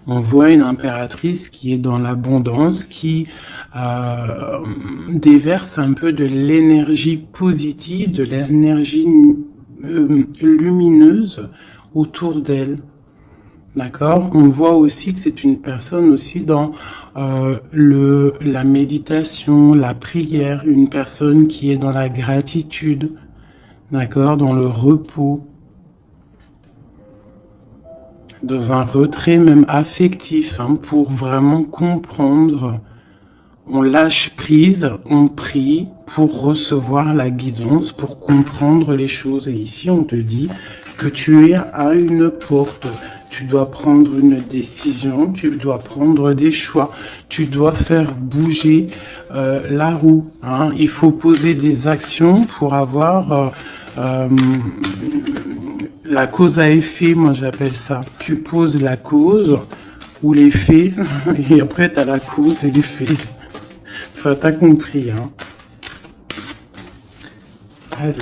On voit une impératrice qui est dans l'abondance, qui déverse un peu de l'énergie positive, de l'énergie lumineuse autour d'elle. D'accord. On voit aussi que c'est une personne aussi dans la méditation, la prière, une personne qui est dans la gratitude, d'accord, dans le repos, dans un retrait même affectif, hein, pour vraiment comprendre. On lâche prise, on prie pour recevoir la guidance, pour comprendre les choses. Et ici, on te dit que tu es à une porte. Tu dois prendre une décision, tu dois prendre des choix, tu dois faire bouger la roue. Hein. Il faut poser des actions pour avoir la cause à effet, moi j'appelle ça. Tu poses la cause ou l'effet, et après tu as la cause et l'effet. Enfin, t'as compris, hein. Allez.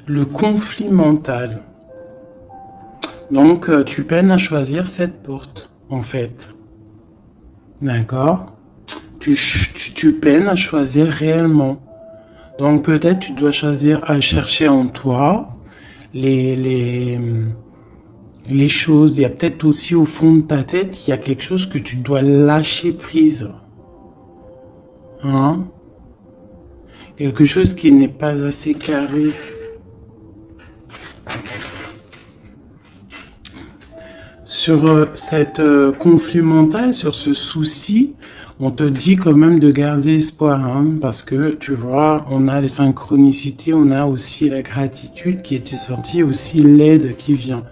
Le conflit mental. Donc, tu peines à choisir cette porte, en fait. D'accord? Tu peines à choisir réellement. Donc, peut-être tu dois choisir à chercher en toi les choses. Il y a peut-être aussi au fond de ta tête, il y a quelque chose que tu dois lâcher prise. Hein? Quelque chose qui n'est pas assez carré. Sur cette conflit mental, sur ce souci, on te dit quand même de garder espoir, hein, parce que tu vois, on a les synchronicités, on a aussi la gratitude qui était sortie, aussi l'aide qui vient,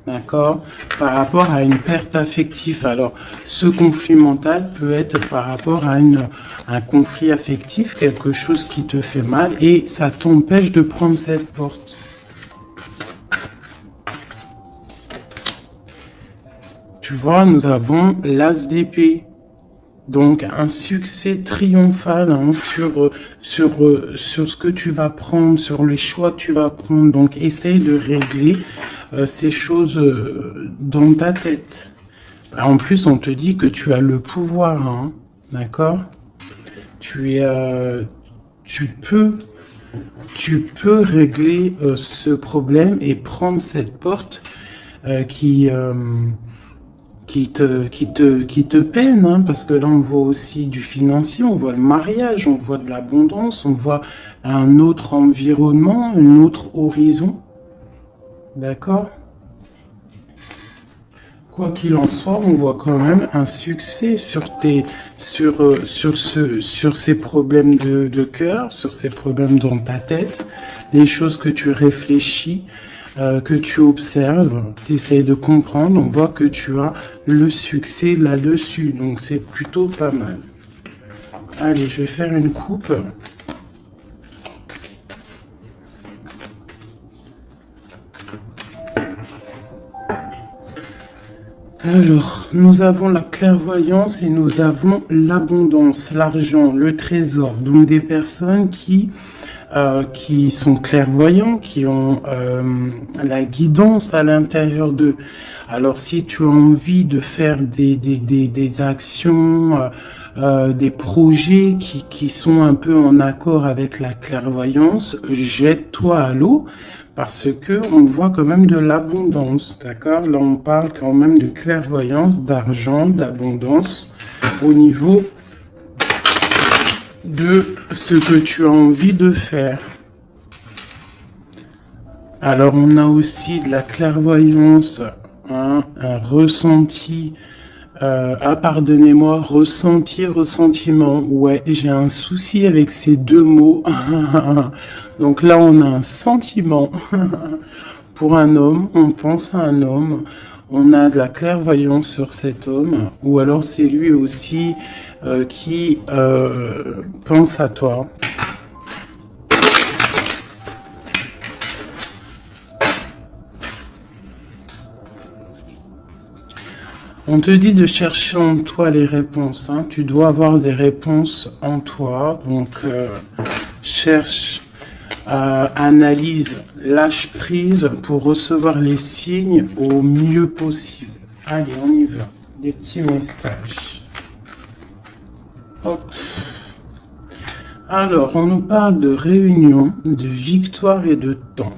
d'accord, par rapport à une perte affective. Alors, ce conflit mental peut être par rapport à un conflit affectif, quelque chose qui te fait mal, et ça t'empêche de prendre cette porte. Tu vois, nous avons l'as d'épée. Donc, un succès triomphal, hein, sur ce que tu vas prendre, sur les choix que tu vas prendre. Donc, essaye de régler ces choses dans ta tête. En plus, on te dit que tu as le pouvoir, hein, d'accord? Tu peux régler ce problème et prendre cette porte qui te peine, hein, parce que là on voit aussi du financier, on voit le mariage, on voit de l'abondance, on voit un autre environnement, un autre horizon, d'accord? Quoi qu'il en soit, on voit quand même un succès sur ces problèmes de cœur, sur ces problèmes dans ta tête, des choses que tu réfléchis, que tu observes, tu essayes de comprendre, on voit que tu as le succès là-dessus, donc c'est plutôt pas mal. Allez, je vais faire une coupe. Alors, nous avons la clairvoyance et nous avons l'abondance, l'argent, le trésor. Donc des personnes qui sont clairvoyants, qui ont la guidance à l'intérieur d'eux. Alors si tu as envie de faire des actions, des projets qui sont un peu en accord avec la clairvoyance, jette-toi à l'eau. Parce que on voit quand même de l'abondance, d'accord? Là, on parle quand même de clairvoyance, d'argent, d'abondance au niveau de ce que tu as envie de faire. Alors, on a aussi de la clairvoyance, hein, un ressenti. Pardonnez-moi, ressenti, ressentiment. Ouais, j'ai un souci avec ces deux mots. Donc là, on a un sentiment pour un homme, on pense à un homme, on a de la clairvoyance sur cet homme, ou alors c'est lui aussi qui pense à toi. On te dit de chercher en toi les réponses, hein. Tu dois avoir des réponses en toi, donc cherche, analyse, lâche prise pour recevoir les signes au mieux possible. Allez, on y va. Des petits messages. Hop. Alors, on nous parle de réunion, de victoire et de temps.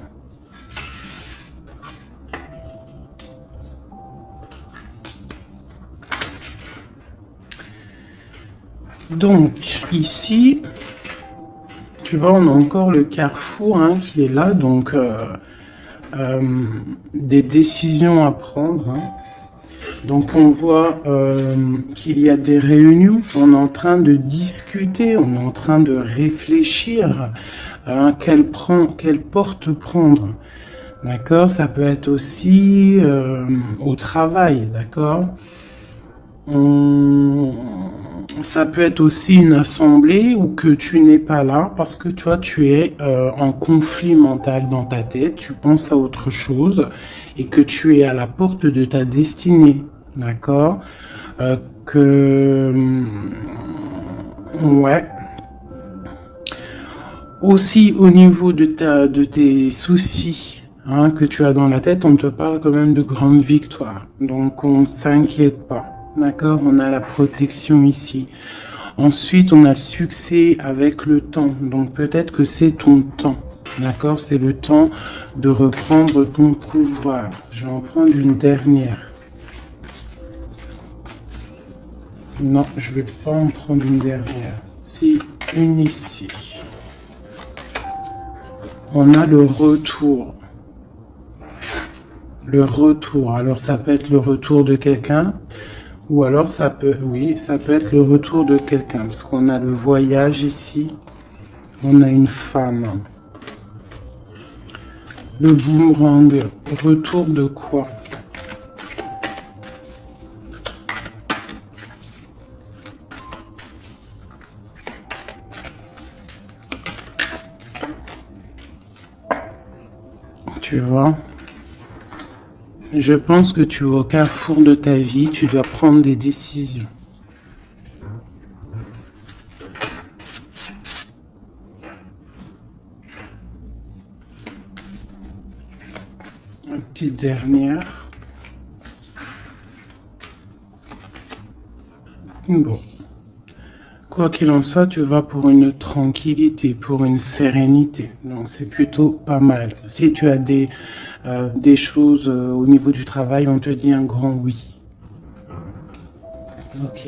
Donc, ici, tu vois, on a encore le carrefour hein, qui est là. Donc, des décisions à prendre. Hein. Donc, on voit qu'il y a des réunions. On est en train de discuter, on est en train de réfléchir à quelle porte prendre. D'accord? Ça peut être aussi au travail, d'accord? Ça peut être aussi une assemblée où que tu n'es pas là parce que toi tu es en conflit mental dans ta tête, tu penses à autre chose et que tu es à la porte de ta destinée, d'accord? Ouais. Aussi au niveau de tes soucis hein, que tu as dans la tête, on te parle quand même de grandes victoires. Donc on ne s'inquiète pas. D'accord, on a la protection ici. Ensuite, on a le succès avec le temps. Donc peut-être que c'est ton temps. D'accord, c'est le temps de reprendre ton pouvoir. Je vais en prendre une dernière. Non, je vais pas en prendre une dernière. Si, une ici. On a le retour. Le retour. Alors ça peut être le retour de quelqu'un. Ou alors ça peut, oui, ça peut être le retour de quelqu'un, parce qu'on a le voyage ici, on a une femme. Le boomerang, retour de quoi? Tu vois? Je pense que tu es au carrefour de ta vie, tu dois prendre des décisions. Une petite dernière. Bon. Quoi qu'il en soit, tu vas pour une tranquillité, pour une sérénité. Donc c'est plutôt pas mal. Si tu as des choses au niveau du travail, on te dit un grand oui. Ok.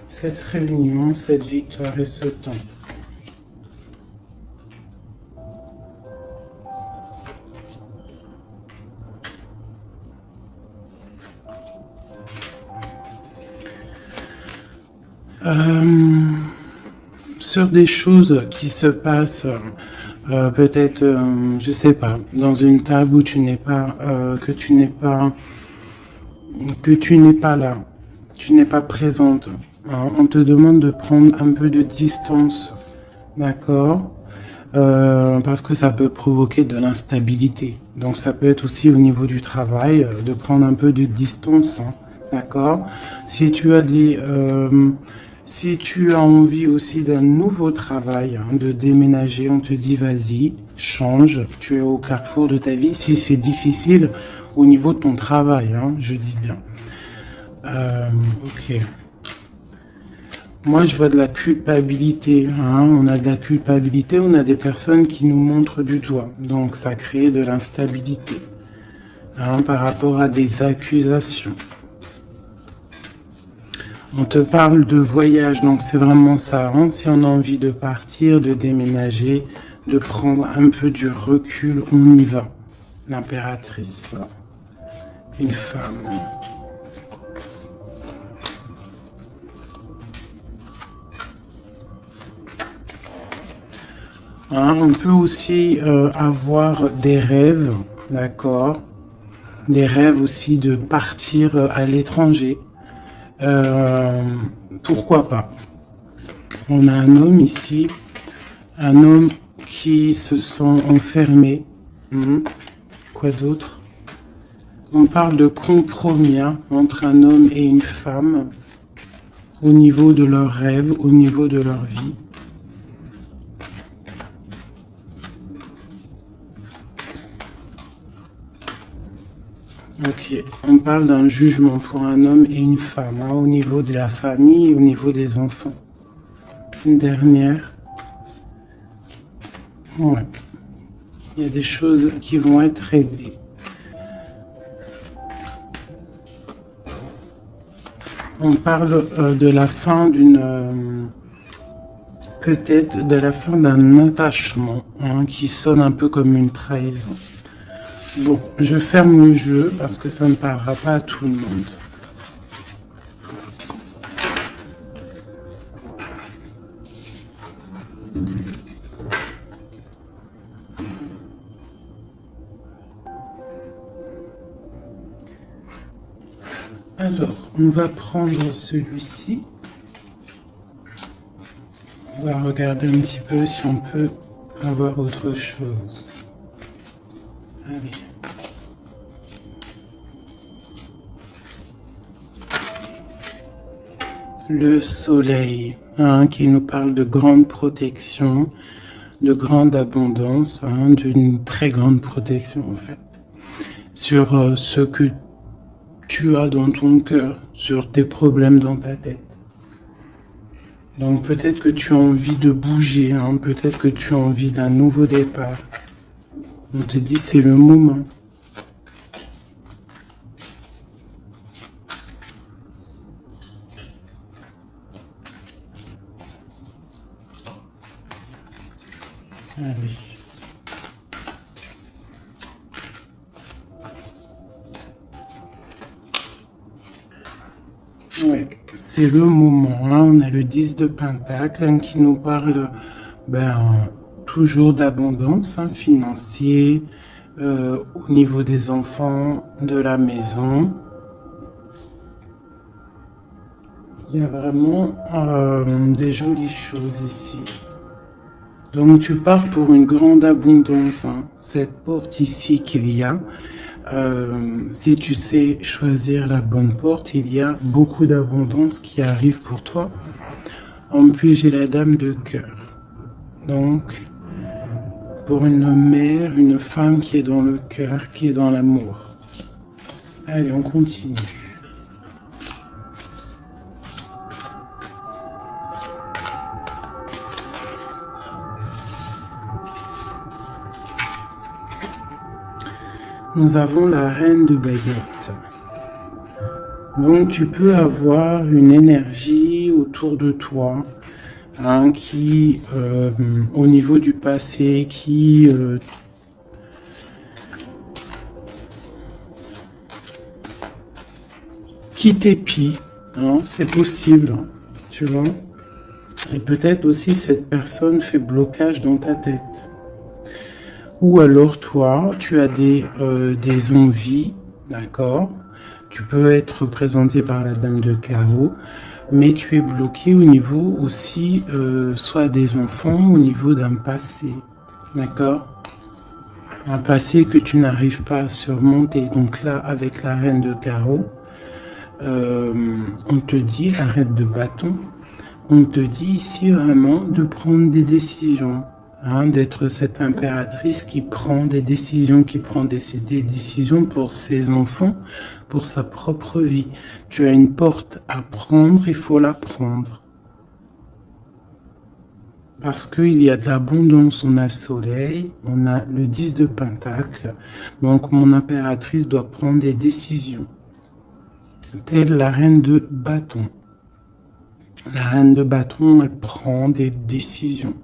Cette réunion, cette victoire et ce temps. Sur des choses qui se passent, peut-être, je sais pas, dans une table où tu n'es pas, que tu n'es pas là, tu n'es pas présente. Alors, on te demande de prendre un peu de distance, d'accord? Parce que ça peut provoquer de l'instabilité. Donc ça peut être aussi au niveau du travail, de prendre un peu de distance, hein, d'accord? Si tu as si tu as envie aussi d'un nouveau travail, hein, de déménager, on te dit vas-y, change, tu es au carrefour de ta vie. Si c'est difficile au niveau de ton travail, hein, je dis bien. Ok. Moi, je vois de la culpabilité. Hein. On a de la culpabilité, on a des personnes qui nous montrent du doigt. Donc, ça crée de l'instabilité hein, par rapport à des accusations. On te parle de voyage, donc c'est vraiment ça. Hein. Si on a envie de partir, de déménager, de prendre un peu du recul, on y va. L'impératrice, une femme. Hein, on peut aussi avoir des rêves, d'accord? Des rêves aussi de partir à l'étranger. Pourquoi pas? On a un homme ici, un homme qui se sent enfermé. Quoi d'autre? On parle de compromis hein, entre un homme et une femme au niveau de leurs rêves, au niveau de leur vie. Ok, on parle d'un jugement pour un homme et une femme, hein, au niveau de la famille et au niveau des enfants. Une dernière. Ouais. Il y a des choses qui vont être réglées. On parle de la fin d'une... peut-être de la fin d'un attachement, hein, qui sonne un peu comme une trahison. Bon, je ferme le jeu parce que ça ne parlera pas à tout le monde. Alors, on va prendre celui-ci. On va regarder un petit peu si on peut avoir autre chose. Allez. Le soleil, hein, qui nous parle de grande protection, de grande abondance, hein, d'une très grande protection en fait, sur ce que tu as dans ton cœur, sur tes problèmes dans ta tête. Donc peut-être que tu as envie de bouger, hein, peut-être que tu as envie d'un nouveau départ. On te dit c'est le moment. Allez. Ouais, c'est le moment, hein. On a le 10 de Pentacle, hein, qui nous parle toujours d'abondance, hein, financier, au niveau des enfants, de la maison. Il y a vraiment des jolies choses ici. Donc tu pars pour une grande abondance, hein. Cette porte ici qu'il y a, si tu sais choisir la bonne porte, il y a beaucoup d'abondance qui arrive pour toi. En plus, j'ai la dame de cœur. Donc, pour une mère, une femme qui est dans le cœur, qui est dans l'amour. Allez, on continue. Nous avons la reine de baguettes. Donc tu peux avoir une énergie autour de toi, hein, qui, au niveau du passé, qui t'épie, hein, c'est possible, hein, tu vois. Et peut-être aussi cette personne fait blocage dans ta tête. Ou alors toi, tu as des envies, d'accord? Tu peux être représenté par la dame de carreau, mais tu es bloqué au niveau aussi, soit des enfants, au niveau d'un passé, d'accord? Un passé que tu n'arrives pas à surmonter. Donc là, avec la reine de carreau, on te dit, la reine de bâton, on te dit ici vraiment de prendre des décisions. Hein, d'être cette impératrice qui prend des décisions, qui prend des décisions pour ses enfants, pour sa propre vie. Tu as une porte à prendre, il faut la prendre. Parce qu'il y a de l'abondance, on a le soleil, on a le 10 de Pentacle, donc mon impératrice doit prendre des décisions. Telle la reine de bâton. La reine de bâton, elle prend des décisions.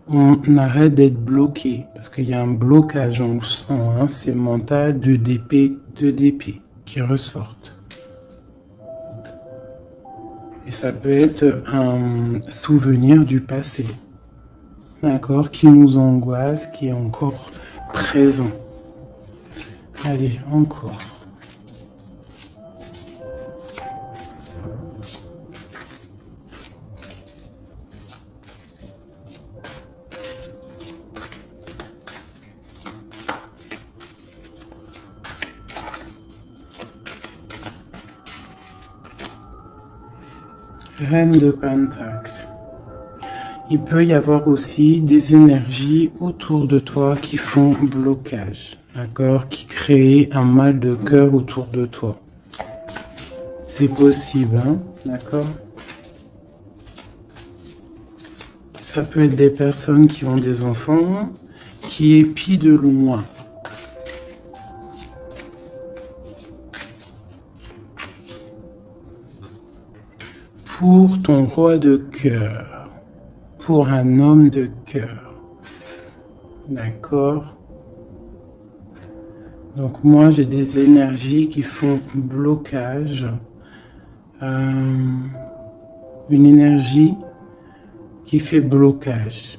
On arrête d'être bloqué, parce qu'il y a un blocage, on le sent, hein, c'est mental, de d'épée qui ressortent. Et ça peut être un souvenir du passé, d'accord, qui nous angoisse, qui est encore présent. Allez, encore. Reine de Pentacle. Il peut y avoir aussi des énergies autour de toi qui font blocage. d'accord, qui crée un mal de cœur autour de toi. C'est possible, hein, d'accord? Ça peut être des personnes qui ont des enfants, qui épient de loin. Pour ton roi de cœur, pour un homme de cœur, d'accord? Donc moi j'ai des énergies qui font blocage, une énergie qui fait blocage.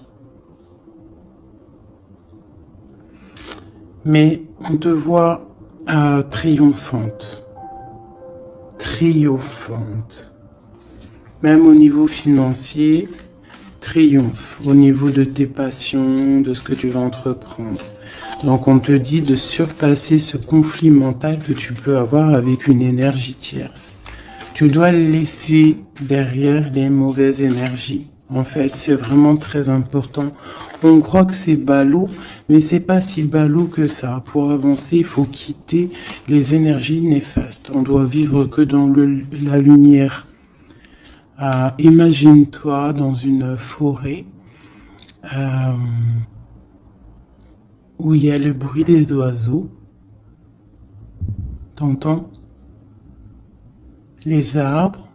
Mais on te voit triomphante, triomphante. Même au niveau financier, triomphe. Au niveau de tes passions, de ce que tu vas entreprendre. Donc on te dit de surpasser ce conflit mental que tu peux avoir avec une énergie tierce. Tu dois laisser derrière les mauvaises énergies. En fait, c'est vraiment très important. On croit que c'est ballot, mais c'est pas si ballot que ça. Pour avancer, il faut quitter les énergies néfastes. On doit vivre que dans la lumière. Imagine-toi dans une forêt où il y a le bruit des oiseaux. T'entends? Les arbres,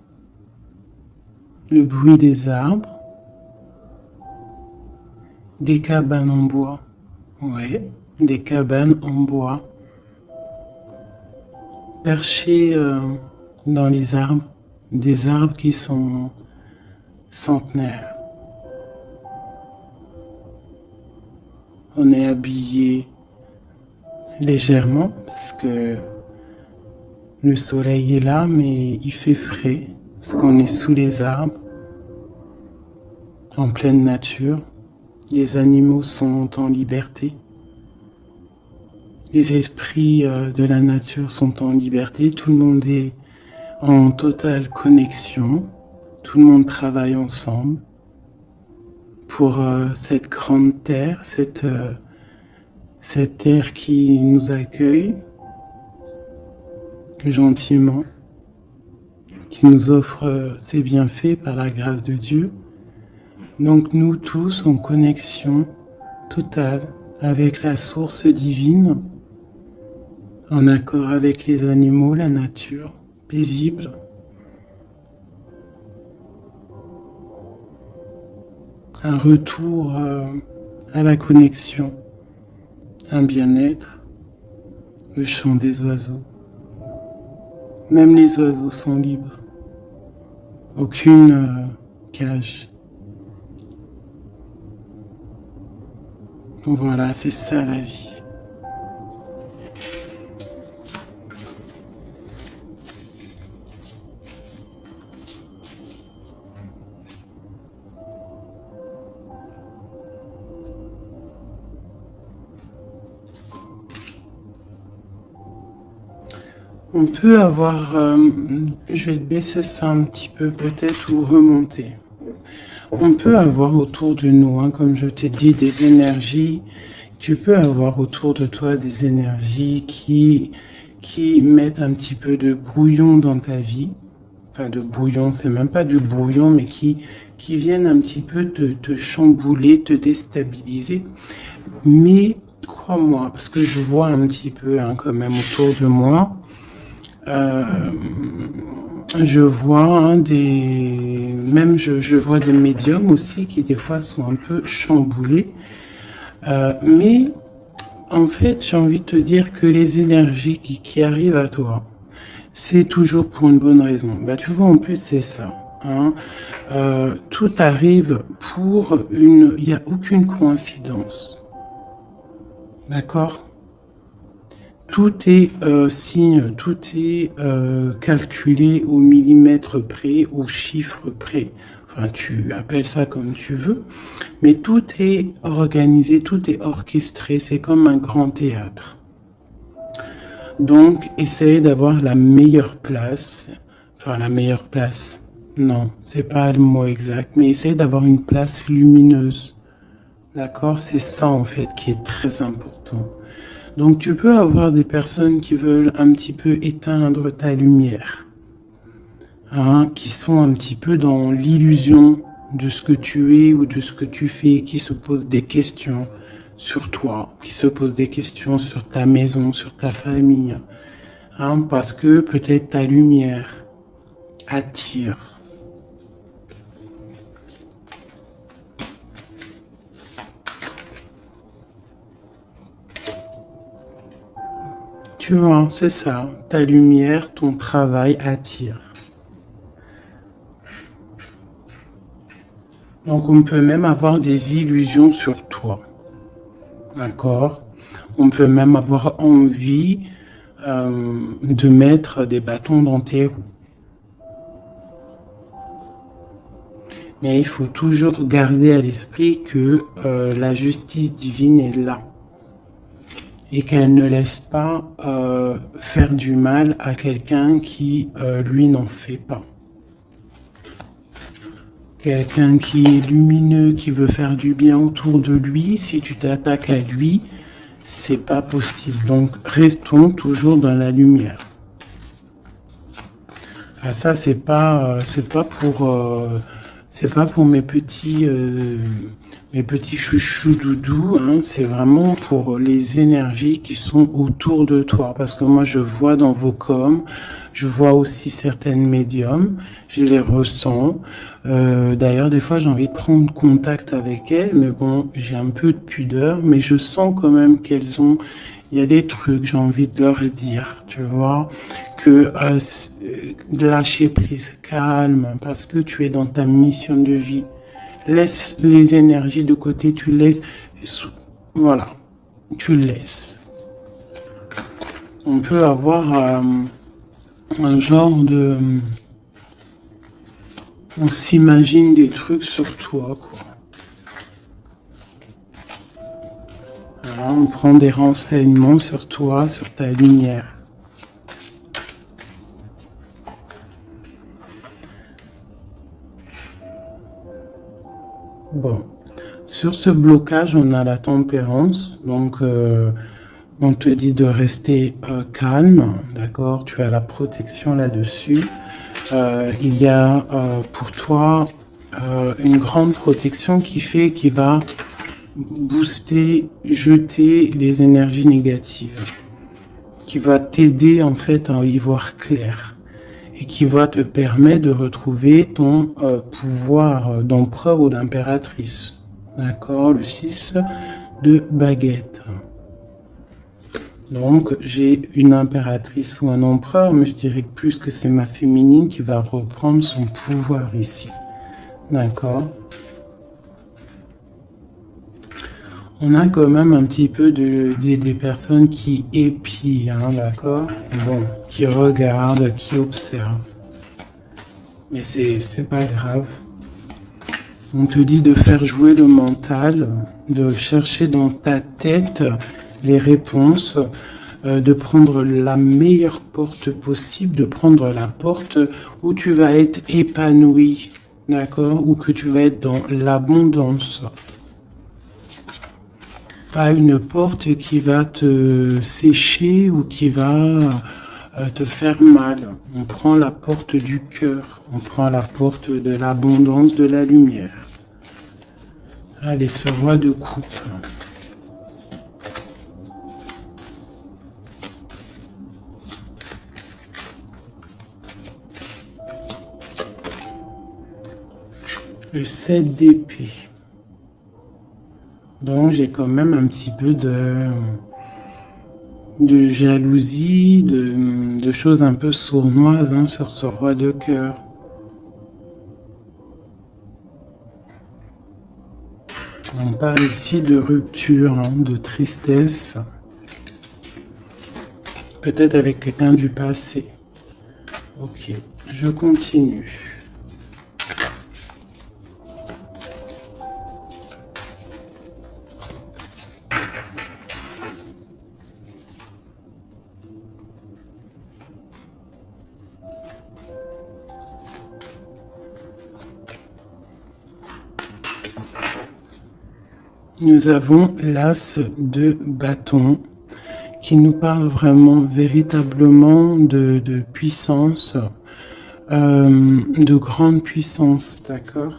le bruit des arbres, des cabanes en bois. Ouais, des cabanes en bois. Perchées dans les arbres, des arbres qui sont centenaires. On est habillé légèrement parce que le soleil est là, mais il fait frais parce qu'on est sous les arbres, en pleine nature. Les animaux sont en liberté. Les esprits de la nature sont en liberté. Tout le monde est en totale connexion. Tout le monde travaille ensemble pour cette grande terre, cette terre qui nous accueille gentiment, qui nous offre ses bienfaits par la grâce de Dieu. Donc nous tous en connexion totale avec la source divine, en accord avec les animaux, la nature, paisible. Un retour à la connexion, un bien-être, le chant des oiseaux. Même les oiseaux sont libres. Aucune cage. Voilà, c'est ça la vie. On peut avoir, je vais baisser ça un petit peu peut-être ou remonter. On peut avoir autour de nous, hein, comme je t'ai dit, des énergies. Tu peux avoir autour de toi des énergies qui mettent un petit peu de brouillon dans ta vie. Enfin, de brouillon, c'est même pas du brouillon, mais qui viennent un petit peu te chambouler, te déstabiliser. Mais crois-moi, parce que je vois un petit peu hein, quand même autour de moi, je vois hein, même je vois des médiums aussi qui des fois sont un peu chamboulés. Mais en fait, j'ai envie de te dire que les énergies qui arrivent à toi, c'est toujours pour une bonne raison. Bah, tu vois, en plus, c'est ça. Hein. Tout arrive pour il n'y a aucune coïncidence. D'accord? Tout est signe, tout est calculé au millimètre près, au chiffre près. Enfin, tu appelles ça comme tu veux, mais tout est organisé, tout est orchestré, c'est comme un grand théâtre. Donc, essaye d'avoir la meilleure place, enfin la meilleure place, non, c'est pas le mot exact, mais essaye d'avoir une place lumineuse, d'accord? C'est ça en fait qui est très important. Donc tu peux avoir des personnes qui veulent un petit peu éteindre ta lumière, hein, qui sont un petit peu dans l'illusion de ce que tu es ou de ce que tu fais, qui se posent des questions sur toi, qui se posent des questions sur ta maison, sur ta famille, hein, parce que peut-être ta lumière attire. Tu vois, c'est ça, ta lumière, ton travail attire. Donc on peut même avoir des illusions sur toi. D'accord? On peut même avoir envie de mettre des bâtons dans tes roues. Mais il faut toujours garder à l'esprit que la justice divine est là. Et qu'elle ne laisse pas faire du mal à quelqu'un qui, lui, n'en fait pas. Quelqu'un qui est lumineux, qui veut faire du bien autour de lui, si tu t'attaques à lui, c'est pas possible. Donc, restons toujours dans la lumière. Ah, ça, c'est pas pour mes petits chouchous doudous, hein, c'est vraiment pour les énergies qui sont autour de toi. Parce que moi, je vois dans vos coms, je vois aussi certaines médiums, je les ressens. D'ailleurs, des fois, j'ai envie de prendre contact avec elles, mais bon, j'ai un peu de pudeur, mais je sens quand même qu'elles ont... Il y a des trucs, j'ai envie de leur dire, tu vois, que lâcher prise, calme, parce que tu es dans ta mission de vie. Laisse les énergies de côté, tu laisses, voilà, tu laisses. On peut avoir un genre de... On s'imagine des trucs sur toi, quoi. Voilà, on prend des renseignements sur toi, sur ta lumière. Bon, sur ce blocage, on a la tempérance, donc on te dit de rester calme, d'accord? Tu as la protection là-dessus. Il y a pour toi une grande protection qui va booster, jeter les énergies négatives, qui va t'aider en fait à y voir clair et qui va te permettre de retrouver ton pouvoir d'empereur ou d'impératrice. D'accord? Le 6 de baguette. Donc, j'ai une impératrice ou un empereur, mais je dirais plus que c'est ma féminine qui va reprendre son pouvoir ici. D'accord? On a quand même un petit peu des personnes qui épient, hein, d'accord? Bon, qui regardent, qui observent. Mais c'est pas grave. On te dit de faire jouer le mental, de chercher dans ta tête les réponses, de prendre la meilleure porte possible, de prendre la porte où tu vas être épanoui, d'accord? Ou que tu vas être dans l'abondance. Pas une porte qui va te sécher ou qui va te faire mal. On prend la porte du cœur, on prend la porte de l'abondance, de la lumière. Allez, ce roi de coupe. Le 7 d'épée. Donc j'ai quand même un petit peu de jalousie, de choses un peu sournoises, hein, sur ce roi de cœur. On parle ici de rupture, hein, de tristesse. Peut-être avec quelqu'un du passé. Ok, je continue. Nous avons l'as de bâton qui nous parle vraiment, véritablement de puissance, de grande puissance, d'accord?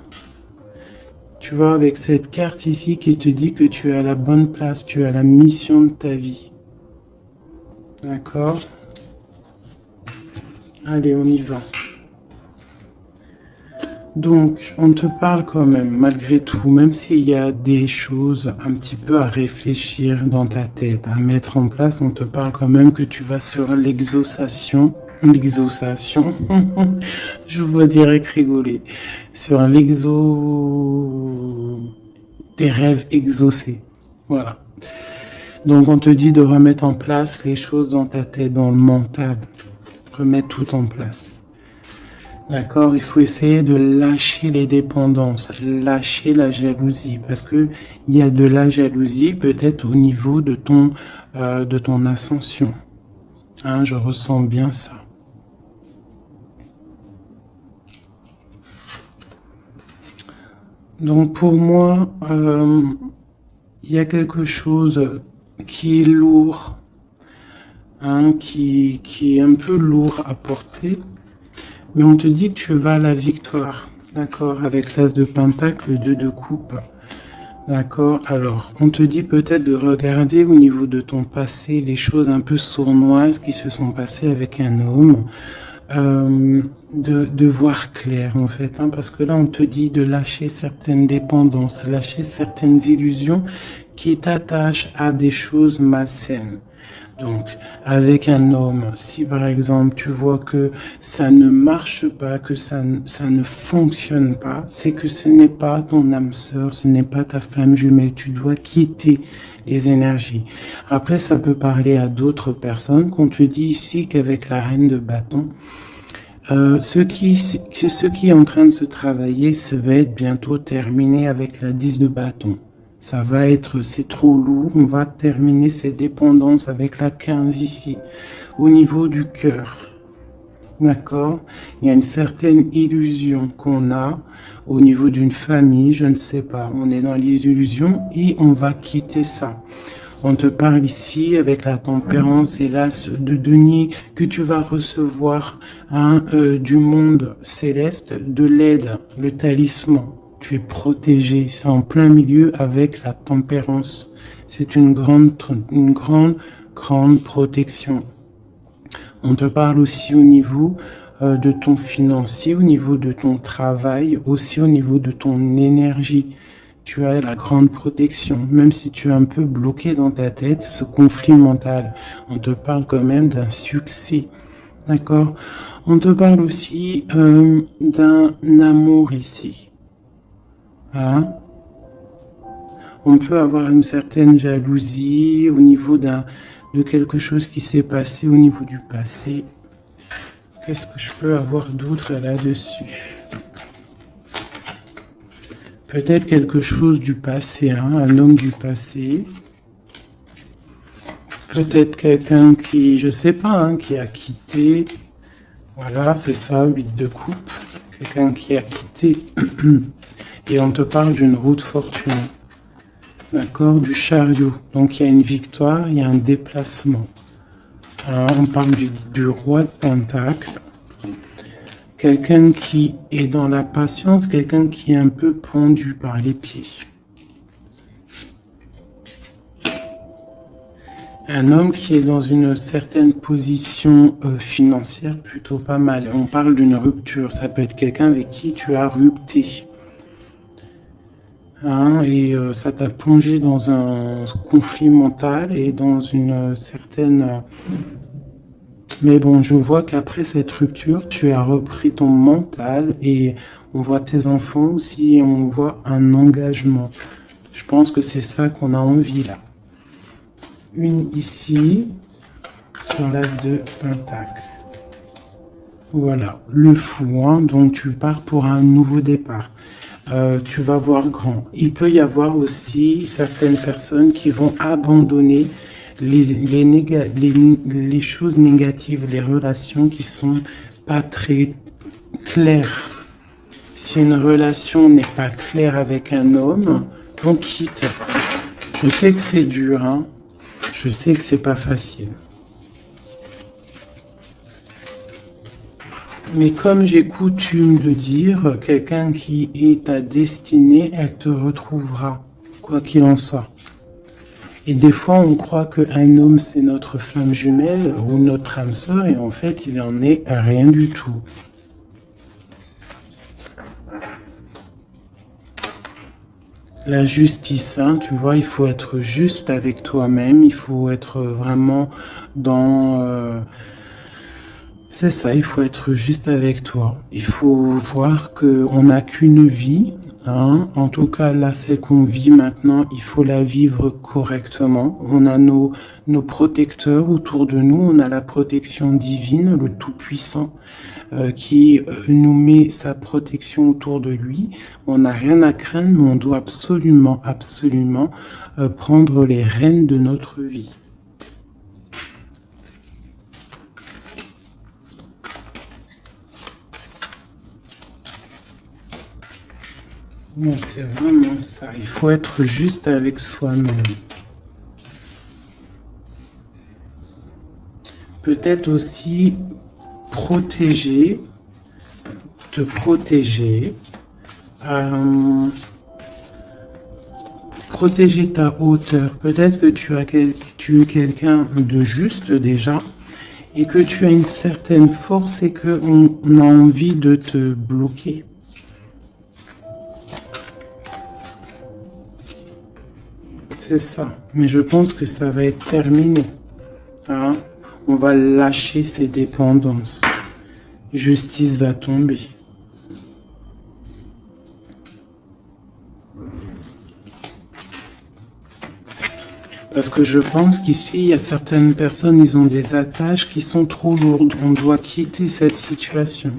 Tu vois, avec cette carte ici qui te dit que tu es à la bonne place, tu as la mission de ta vie. D'accord? Allez, on y va. Donc, on te parle quand même, malgré tout, même s'il y a des choses un petit peu à réfléchir dans ta tête, à mettre en place, on te parle quand même que tu vas sur l'exaucation, je vois direct rigoler, sur tes rêves exaucés, voilà. Donc, on te dit de remettre en place les choses dans ta tête, dans le mental, remettre tout en place. D'accord, il faut essayer de lâcher les dépendances, lâcher la jalousie, parce que il y a de la jalousie peut-être au niveau de ton ascension. Hein, je ressens bien ça. Donc pour moi, il y a quelque chose qui est lourd, hein, qui est un peu lourd à porter. Mais on te dit que tu vas à la victoire, d'accord, avec l'as de pentacle, le 2 de coupe, d'accord. Alors, on te dit peut-être de regarder au niveau de ton passé les choses un peu sournoises qui se sont passées avec un homme, de voir clair en fait, hein, parce que là on te dit de lâcher certaines dépendances, lâcher certaines illusions qui t'attachent à des choses malsaines. Donc, avec un homme, si par exemple tu vois que ça ne marche pas, que ça ne fonctionne pas, c'est que ce n'est pas ton âme sœur, ce n'est pas ta flamme jumelle. Tu dois quitter les énergies. Après, ça peut parler à d'autres personnes, qu'on te dit ici qu'avec la reine de bâton, ce qui est en train de se travailler, ça va être bientôt terminé avec la 10 de bâton. Ça va être, c'est trop lourd, on va terminer ces dépendances avec la 15 ici, au niveau du cœur. D'accord? Il y a une certaine illusion qu'on a au niveau d'une famille, je ne sais pas. On est dans les illusions et on va quitter ça. On te parle ici avec la tempérance et l'as de denier que tu vas recevoir du monde céleste, de l'aide, le talisman. Tu es protégé, c'est en plein milieu avec la tempérance. C'est une grande protection. On te parle aussi au niveau de ton financier, au niveau de ton travail, aussi au niveau de ton énergie. Tu as la grande protection, même si tu es un peu bloqué dans ta tête, ce conflit mental. On te parle quand même d'un succès. D'accord? On te parle aussi d'un amour ici. Hein? On peut avoir une certaine jalousie au niveau de quelque chose qui s'est passé au niveau du passé. Qu'est-ce que je peux avoir d'autre là-dessus? Peut-être quelque chose du passé, hein, un homme du passé. Peut-être quelqu'un qui, je sais pas, hein, qui a quitté. Voilà, c'est ça, 8 de coupe. Quelqu'un qui a quitté. Et on te parle d'une route fortunée. D'accord, du chariot. Donc il y a une victoire, il y a un déplacement. Alors, on parle du roi de pentacle. Quelqu'un qui est dans la patience, quelqu'un qui est un peu pendu par les pieds. Un homme qui est dans une certaine position financière plutôt pas mal. On parle d'une rupture. Ça peut être quelqu'un avec qui tu as rupté. Hein, et ça t'a plongé dans un conflit mental et dans une certaine... Mais bon, je vois qu'après cette rupture, tu as repris ton mental et on voit tes enfants aussi et on voit un engagement. Je pense que c'est ça qu'on a envie là. Une ici, sur l'as de pentacle. Voilà, le fou, hein, donc tu pars pour un nouveau départ. Tu vas voir grand. Il peut y avoir aussi certaines personnes qui vont abandonner les choses négatives, les relations qui sont pas très claires. Si une relation n'est pas claire avec un homme, on quitte. Je sais que c'est dur, hein, Je sais que c'est pas facile. Mais comme j'ai coutume de dire, quelqu'un qui est ta destinée, elle te retrouvera, quoi qu'il en soit. Et des fois, on croit qu'un homme, c'est notre flamme jumelle ou notre âme sœur, et en fait, il en est rien du tout. La justice, hein, tu vois, il faut être juste avec toi-même, il faut être vraiment dans... c'est ça, il faut être juste avec toi. Il faut voir qu'on n'a qu'une vie, hein. En tout cas, là, celle qu'on vit maintenant, il faut la vivre correctement. On a nos protecteurs autour de nous, on a la protection divine, le Tout-Puissant, qui nous met sa protection autour de lui. On n'a rien à craindre, mais on doit absolument, absolument prendre les rênes de notre vie. Non, c'est vraiment ça. Il faut être juste avec soi-même. Peut-être aussi te protéger, protéger ta hauteur. Peut-être que tu es quelqu'un de juste déjà et que tu as une certaine force et qu'on a envie de te bloquer. C'est ça. Mais je pense que ça va être terminé. Hein? On va lâcher ces dépendances. Justice va tomber. Parce que je pense qu'ici, il y a certaines personnes, ils ont des attaches qui sont trop lourdes. On doit quitter cette situation.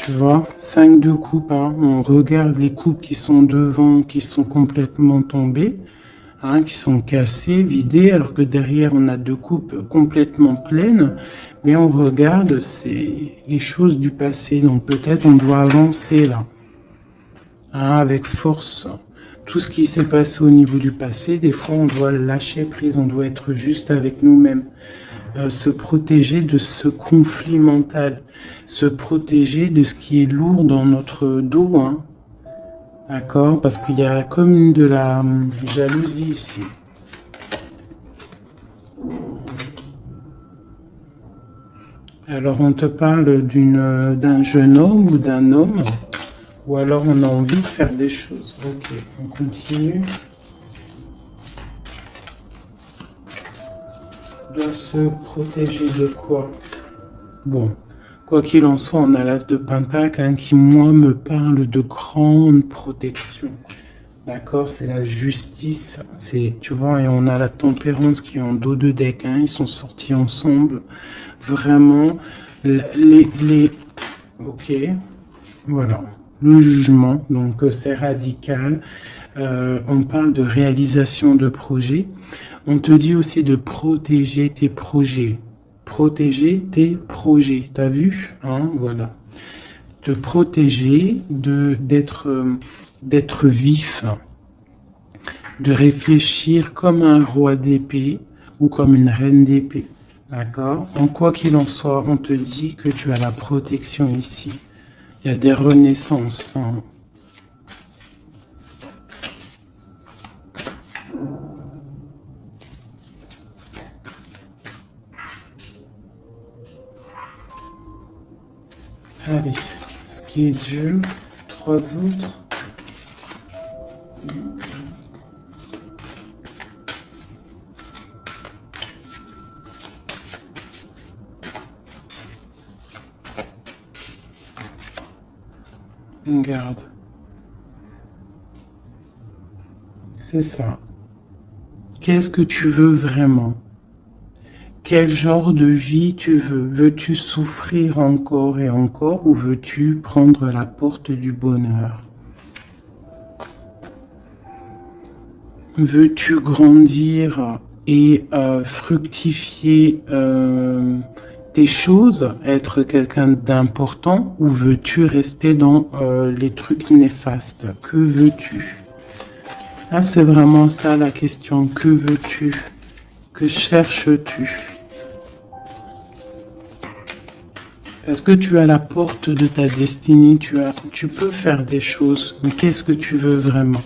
Tu vois, 5 de coupe, hein, on regarde les coupes qui sont devant, qui sont complètement tombées, hein, qui sont cassées, vidées, alors que derrière on a 2 coupes complètement pleines, mais on regarde, c'est les choses du passé, donc peut-être on doit avancer là, hein, avec force. Tout ce qui s'est passé au niveau du passé, des fois on doit lâcher prise, on doit être juste avec nous-mêmes. Se protéger de ce conflit mental, se protéger de ce qui est lourd dans notre dos, hein. D'accord? Parce qu'il y a comme de la jalousie ici. Alors on te parle d'un jeune homme ou d'un homme, ou alors on a envie de faire des choses. Ok, on continue. Doit se protéger de quoi? Bon, quoi qu'il en soit, on a l'as de Pentacle, hein, qui, moi, me parle de grande protection. D'accord? C'est la justice. Tu vois, et on a la tempérance qui est en dos de deck, hein, ils sont sortis ensemble. Vraiment, ok, voilà. Le jugement, donc c'est radical. On parle de réalisation de projets. On te dit aussi de protéger tes projets. Protéger tes projets. T'as vu, hein? Voilà. Te protéger, d'être vif, de réfléchir comme un roi d'épée ou comme une reine d'épée. D'accord? En quoi qu'il en soit, on te dit que tu as la protection ici. Il y a des renaissances, hein. Allez, ce qui est Dieu, 3 autres. Garde. C'est ça. Qu'est-ce que tu veux vraiment? Quel genre de vie tu veux? Veux-tu souffrir encore et encore ou veux-tu prendre la porte du bonheur? Veux-tu grandir et fructifier tes choses, être quelqu'un d'important ou veux-tu rester dans les trucs néfastes? Que veux-tu? Là, c'est vraiment ça la question. Que veux-tu? Que cherches-tu? Parce que tu es à la porte de ta destinée, tu peux faire des choses, mais qu'est-ce que tu veux vraiment?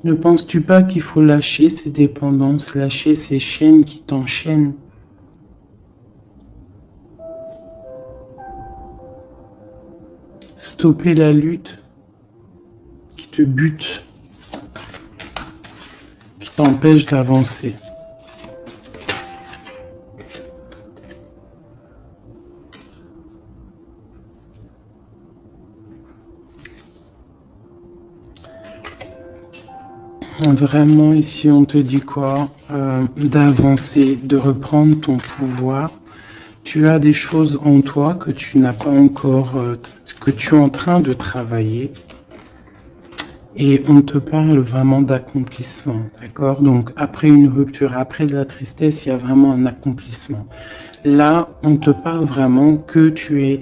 Ne penses-tu pas qu'il faut lâcher ces dépendances, lâcher ces chaînes qui t'enchaînent? Stopper la lutte qui te bute, qui t'empêche d'avancer. Vraiment, ici, on te dit quoi? D'avancer, de reprendre ton pouvoir. Tu as des choses en toi que tu n'as pas encore, que tu es en train de travailler. Et on te parle vraiment d'accomplissement, d'accord? Donc, après une rupture, après de la tristesse, il y a vraiment un accomplissement. Là, on te parle vraiment que tu es...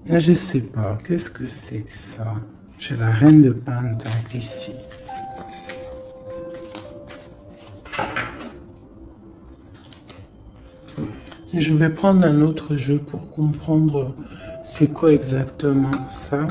je sais pas, qu'est-ce que c'est que ça? J'ai la reine de Pentacle ici. Je vais prendre un autre jeu pour comprendre c'est quoi exactement ça.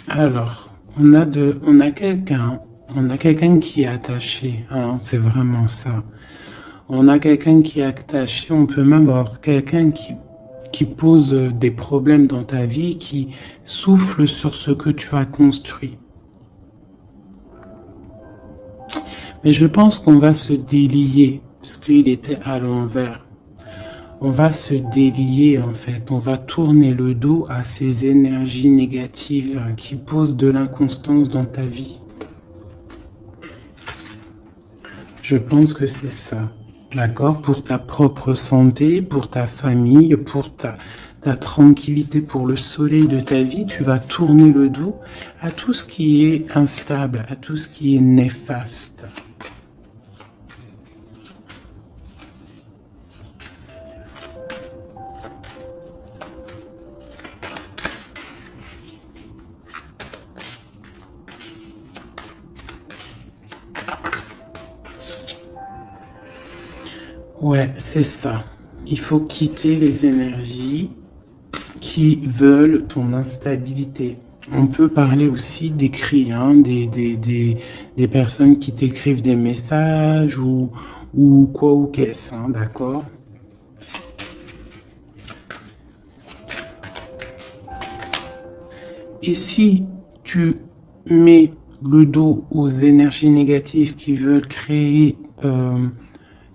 Alors, on a quelqu'un qui est attaché, hein, c'est vraiment ça. On a quelqu'un qui est attaché, on peut même avoir quelqu'un qui pose des problèmes dans ta vie, qui souffle sur ce que tu as construit. Mais je pense qu'on va se délier, parce qu'il était à l'envers. On va se délier en fait, on va tourner le dos à ces énergies négatives qui posent de l'inconstance dans ta vie. Je pense que c'est ça, d'accord? Pour ta propre santé, pour ta famille, pour ta tranquillité, pour le soleil de ta vie, tu vas tourner le dos à tout ce qui est instable, à tout ce qui est néfaste. Ouais, c'est ça. Il faut quitter les énergies qui veulent ton instabilité. On peut parler aussi d'écrits, hein, des personnes qui t'écrivent des messages ou quoi ou qu'est-ce, hein, d'accord? Et si tu mets le dos aux énergies négatives qui veulent créer...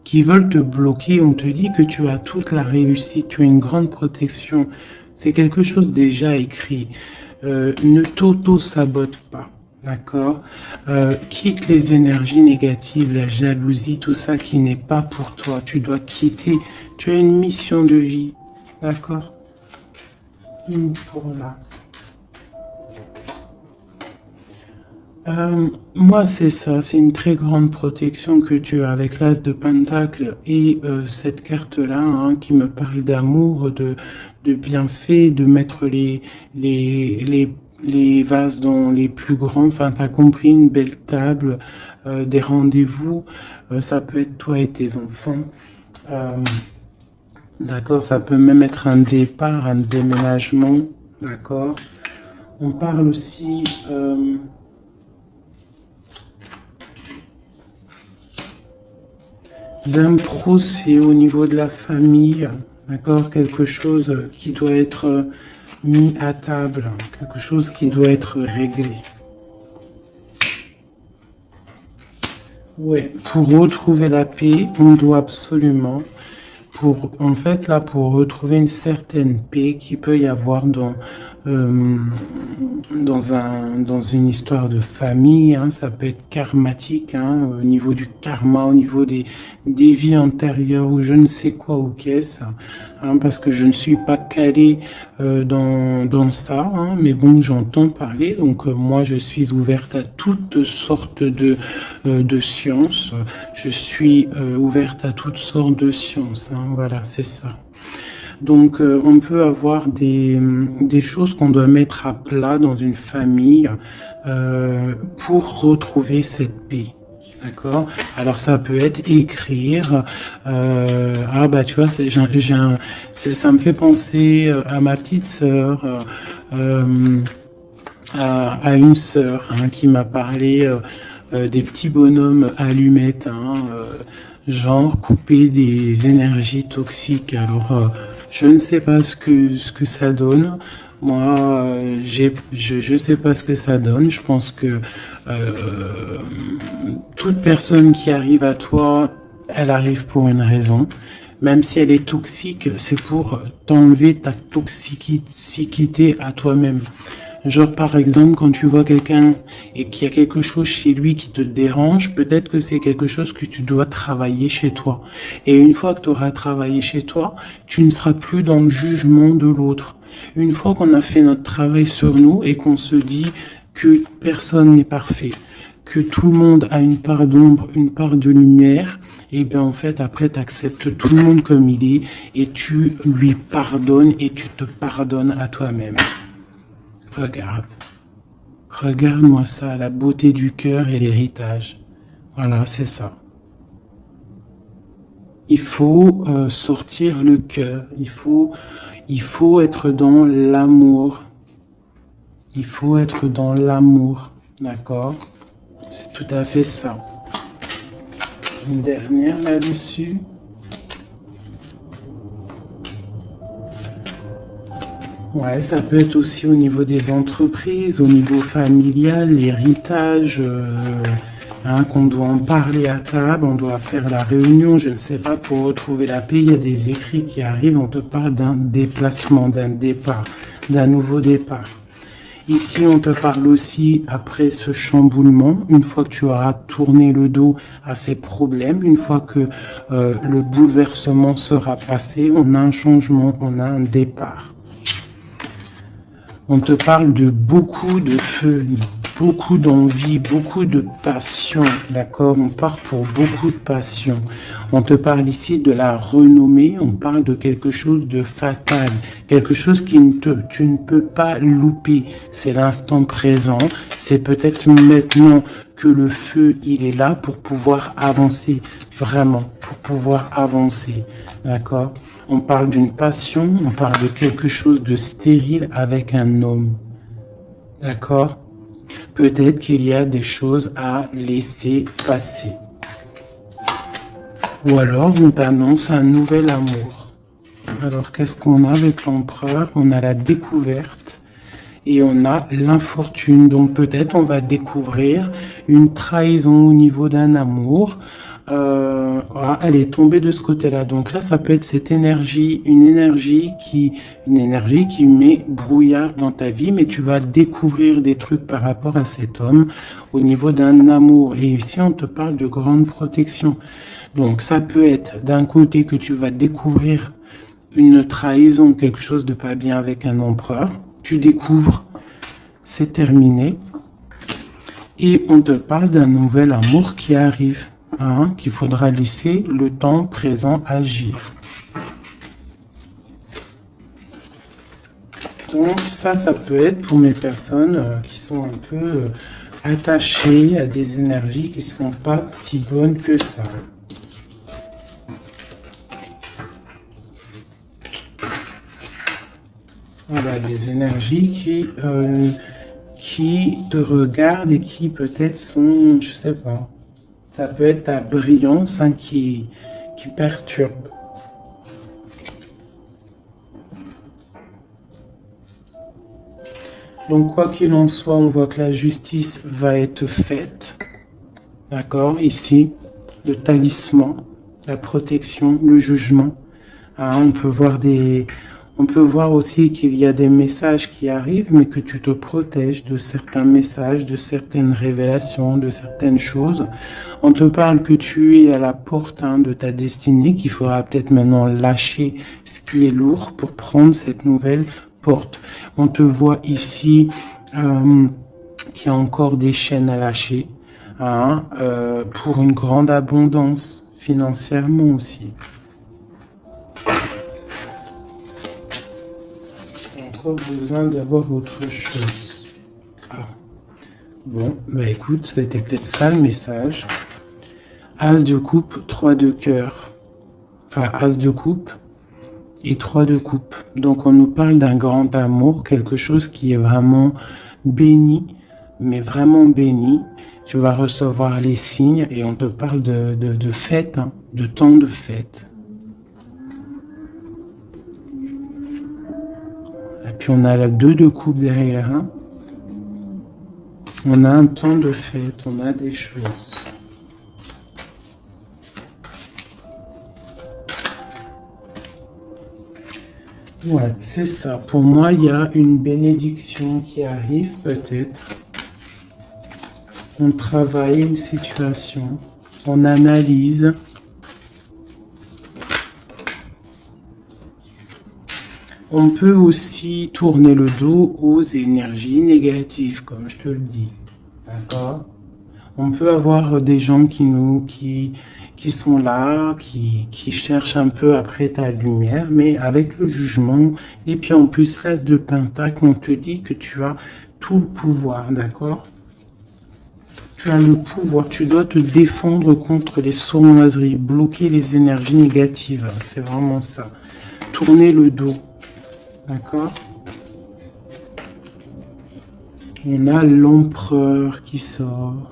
qui veulent te bloquer, on te dit que tu as toute la réussite, tu as une grande protection. C'est quelque chose déjà écrit. Ne t'auto-sabote pas, d'accord? Quitte les énergies négatives, la jalousie, tout ça qui n'est pas pour toi. Tu dois quitter. Tu as une mission de vie, d'accord? Pour là. Moi, c'est ça, c'est une très grande protection que tu as avec l'As de Pentacle et cette carte-là hein, qui me parle d'amour, de bienfaits, de mettre les vases dans les plus grands, enfin, t'as compris, une belle table, des rendez-vous, ça peut être toi et tes enfants. D'accord, ça peut même être un départ, un déménagement, d'accord. On parle aussi... d'un procès au niveau de la famille, d'accord, quelque chose qui doit être mis à table, quelque chose qui doit être réglé. Ouais, pour retrouver la paix, on doit absolument en fait, là, pour retrouver une certaine paix qu'il peut y avoir euh, dans une histoire de famille, hein, ça peut être karmatique, hein, au niveau du karma, au niveau des vies antérieures ou je ne sais quoi ou qu'est-ce, hein, parce que je ne suis pas calé dans ça, hein, mais bon, j'entends parler, donc moi je suis ouverte à toutes sortes de sciences, je suis ouverte à toutes sortes de sciences, hein, voilà, c'est ça. Donc, on peut avoir des choses qu'on doit mettre à plat dans une famille pour retrouver cette paix. D'accord. Alors, ça peut être écrire. Ah bah tu vois, ça me fait penser à ma petite sœur, à une sœur hein, qui m'a parlé des petits bonhommes allumettes, hein, genre couper des énergies toxiques. Alors, je ne sais pas ce que ça donne. Moi, je sais pas ce que ça donne. Je pense que toute personne qui arrive à toi, elle arrive pour une raison. Même si elle est toxique, c'est pour t'enlever ta toxicité à toi-même. Genre par exemple, quand tu vois quelqu'un et qu'il y a quelque chose chez lui qui te dérange, peut-être que c'est quelque chose que tu dois travailler chez toi. Et une fois que tu auras travaillé chez toi, tu ne seras plus dans le jugement de l'autre. Une fois qu'on a fait notre travail sur nous et qu'on se dit que personne n'est parfait, que tout le monde a une part d'ombre, une part de lumière, et bien en fait après tu acceptes tout le monde comme il est et tu lui pardonnes et tu te pardonnes à toi-même. Regarde. Regarde-moi ça, la beauté du cœur et l'héritage. Voilà, c'est ça. Il faut sortir le cœur. Il faut être dans l'amour. Il faut être dans l'amour. D'accord? C'est tout à fait ça. Une dernière là-dessus. Ouais, ça peut être aussi au niveau des entreprises, au niveau familial, l'héritage, hein, qu'on doit en parler à table, on doit faire la réunion, je ne sais pas, pour retrouver la paix. Il y a des écrits qui arrivent, on te parle d'un déplacement, d'un départ, d'un nouveau départ. Ici, on te parle aussi, après ce chamboulement, une fois que tu auras tourné le dos à ces problèmes, une fois que le bouleversement sera passé, on a un changement, on a un départ. On te parle de beaucoup de feu, beaucoup d'envie, beaucoup de passion, d'accord? On part pour beaucoup de passion. On te parle ici de la renommée, on parle de quelque chose de fatal, quelque chose tu ne peux pas louper. C'est l'instant présent, c'est peut-être maintenant que le feu, il est là pour pouvoir avancer, vraiment, pour pouvoir avancer, d'accord? On parle d'une passion, on parle de quelque chose de stérile avec un homme. D'accord? Peut-être qu'il y a des choses à laisser passer. Ou alors on t'annonce un nouvel amour. Alors qu'est-ce qu'on a avec l'empereur? On a la découverte et on a l'infortune. Donc peut-être on va découvrir une trahison au niveau d'un amour. Elle est tombée de ce côté-là. Donc là, ça peut être cette énergie, une énergie qui met brouillard dans ta vie, mais tu vas découvrir des trucs par rapport à cet homme au niveau d'un amour. Et ici, on te parle de grande protection. Donc ça peut être d'un côté que tu vas découvrir une trahison, quelque chose de pas bien avec un empereur. Tu découvres, c'est terminé. Et on te parle d'un nouvel amour qui arrive. Hein, qu'il faudra laisser le temps présent agir. Donc ça peut être pour mes personnes qui sont un peu attachées à des énergies qui ne sont pas si bonnes que ça. Voilà, des énergies qui te regardent et qui peut-être sont, je sais pas, ça peut être ta brillance hein, qui perturbe. Donc quoi qu'il en soit, on voit que la justice va être faite. D'accord, ici, le talisman, la protection, le jugement. Hein, on peut voir aussi qu'il y a des messages qui arrivent, mais que tu te protèges de certains messages, de certaines révélations, de certaines choses. On te parle que tu es à la porte de ta destinée, qu'il faudra peut-être maintenant lâcher ce qui est lourd pour prendre cette nouvelle porte. On te voit ici qu'il y a encore des chaînes à lâcher, hein, pour une grande abondance financièrement aussi. Encore besoin d'avoir autre chose. Ah. Bon, bah écoute, c'était peut-être ça le message. As de coupe, 3 de cœur. Enfin, As de coupe et 3 de coupe. Donc on nous parle d'un grand amour, quelque chose qui est vraiment béni, mais vraiment béni. Tu vas recevoir les signes et on te parle de fête, hein, de temps de fête. Et puis on a la 2 de coupe derrière. Hein. On a un temps de fête, on a des choses. Ouais, c'est ça. Pour moi, il y a une bénédiction qui arrive peut-être. On travaille une situation, on analyse. On peut aussi tourner le dos aux énergies négatives, comme je te le dis. D'accord ? On peut avoir des gens qui sont là, qui cherchent un peu après ta lumière, mais avec le jugement. Et puis en plus, l'as de pentacle, on te dit que tu as tout le pouvoir, d'accord ? Tu as le pouvoir, tu dois te défendre contre les sournoiseries, bloquer les énergies négatives, c'est vraiment ça. Tourner le dos. D'accord. On a l'empereur qui sort.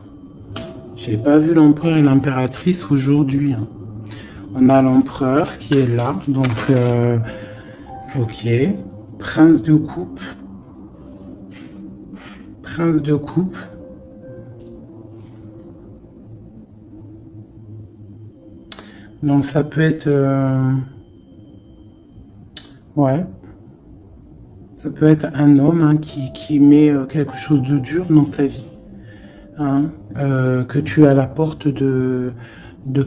J'ai pas vu l'empereur et l'impératrice aujourd'hui. Hein. On a l'empereur qui est là. Donc, ok. Prince de coupe. Prince de coupe. Donc, ça peut être... ouais. Ça peut être un homme hein, qui met quelque chose de dur dans ta vie. Hein, que tu es à la porte de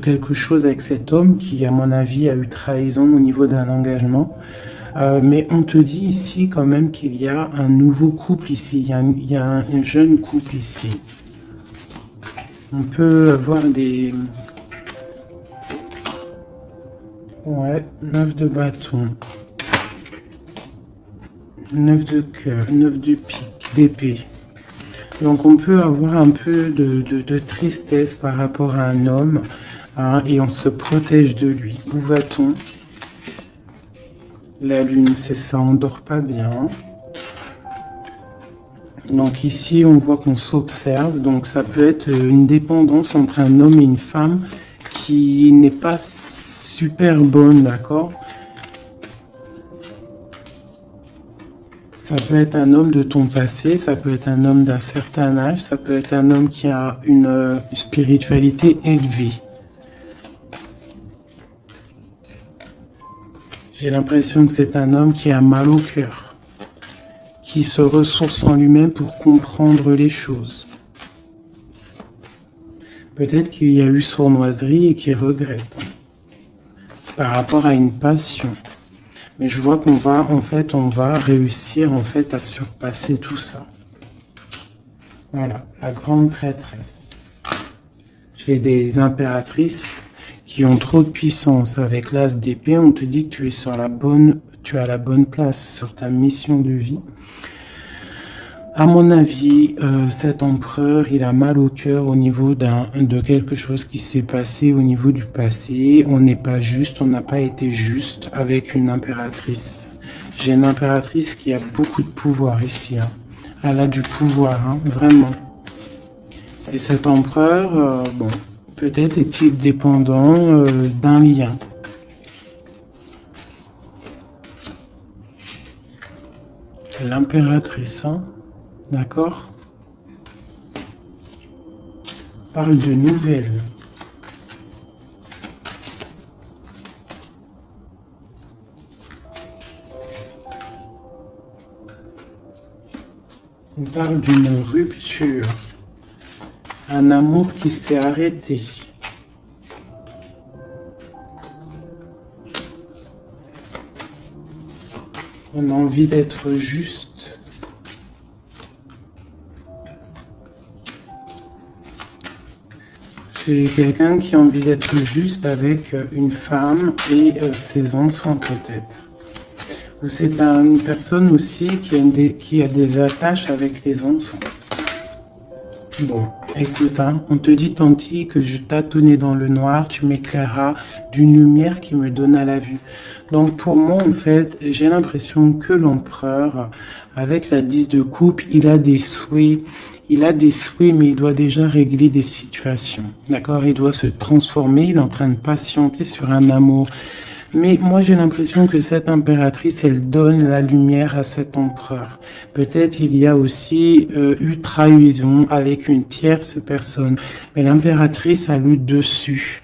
quelque chose avec cet homme qui, à mon avis, a eu trahison au niveau d'un engagement. Mais on te dit ici quand même qu'il y a un nouveau couple ici. Il y a un jeune couple ici. On peut avoir des... Ouais, 9 de bâton. 9 de cœur, 9 de pique, d'épée. Donc on peut avoir un peu de tristesse par rapport à un homme hein, et on se protège de lui. Où va-t-on? La lune, c'est ça, on dort pas bien. Donc ici, on voit qu'on s'observe. Donc ça peut être une dépendance entre un homme et une femme qui n'est pas super bonne, d'accord? Ça peut être un homme de ton passé, ça peut être un homme d'un certain âge, ça peut être un homme qui a une spiritualité élevée. J'ai l'impression que c'est un homme qui a mal au cœur, qui se ressource en lui-même pour comprendre les choses. Peut-être qu'il y a eu sournoiserie et qu'il regrette par rapport à une passion. Mais je vois qu'on va, en fait, on va réussir, en fait, à surpasser tout ça. Voilà, la grande prêtresse. J'ai des impératrices qui ont trop de puissance. Avec l'as d'épée, on te dit que tu es sur la bonne, tu as la bonne place sur ta mission de vie. À mon avis, cet empereur, il a mal au cœur au niveau de quelque chose qui s'est passé au niveau du passé. On n'est pas juste, on n'a pas été juste avec une impératrice. J'ai une impératrice qui a beaucoup de pouvoir ici. Hein. Elle a du pouvoir, hein, vraiment. Et cet empereur, bon, peut-être est-il dépendant d'un lien. L'impératrice, hein. D'accord? Parle de nouvelles. On parle d'une rupture. Un amour qui s'est arrêté. On a envie d'être juste. J'ai quelqu'un qui a envie d'être juste avec une femme et ses enfants peut-être. Ou c'est une personne aussi qui a des attaches avec les enfants. Bon, écoute, hein, on te dit, Tanti, que je tâtonnais dans le noir, tu m'éclaireras d'une lumière qui me donna la vue. Donc pour moi, en fait, j'ai l'impression que l'empereur, avec la 10 de coupe, il a des souhaits, mais il doit déjà régler des situations. D'accord? Il doit se transformer, il est en train de patienter sur un amour. Mais moi, j'ai l'impression que cette impératrice, elle donne la lumière à cet empereur. Peut-être il y a aussi eu trahison avec une tierce personne. Mais l'impératrice a le dessus.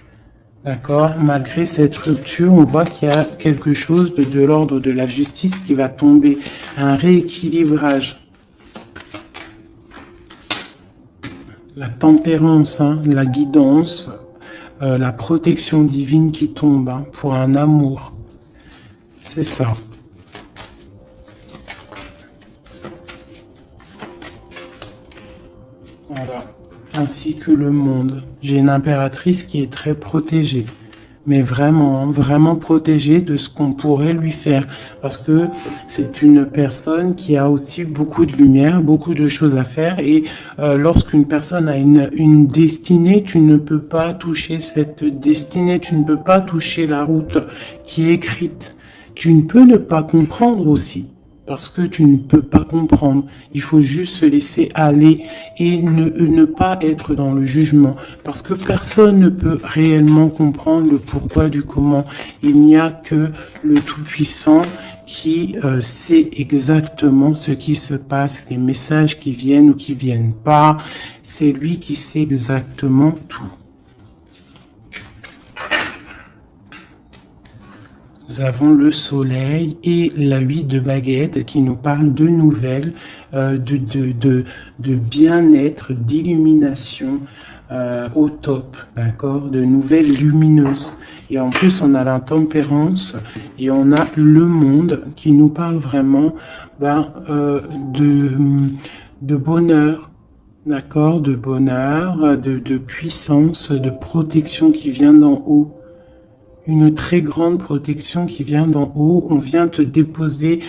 D'accord? Malgré cette rupture, on voit qu'il y a quelque chose de l'ordre de la justice qui va tomber. Un rééquilibrage. La tempérance, hein, la guidance. La protection divine qui tombe hein, pour un amour. C'est ça. Voilà. Ainsi que le monde. J'ai une impératrice qui est très protégée. Mais vraiment, vraiment protégée de ce qu'on pourrait lui faire. Parce que c'est une personne qui a aussi beaucoup de lumière, beaucoup de choses à faire. Et lorsqu'une personne a une destinée, tu ne peux pas toucher cette destinée, tu ne peux pas toucher la route qui est écrite. Tu ne peux ne pas comprendre aussi. Parce que tu ne peux pas comprendre. Il faut juste se laisser aller et ne pas être dans le jugement. Parce que personne ne peut réellement comprendre le pourquoi du comment. Il n'y a que le Tout-Puissant qui sait exactement ce qui se passe, les messages qui viennent ou qui viennent pas. C'est lui qui sait exactement tout. Nous avons le soleil et la 8 de baguette qui nous parle de nouvelles, de bien-être, d'illumination au top, d'accord, de nouvelles lumineuses. Et en plus, on a la tempérance et on a le monde qui nous parle vraiment de bonheur, d'accord, de bonheur, de puissance, de protection qui vient d'en haut. Une très grande protection qui vient d'en haut. On vient te déposer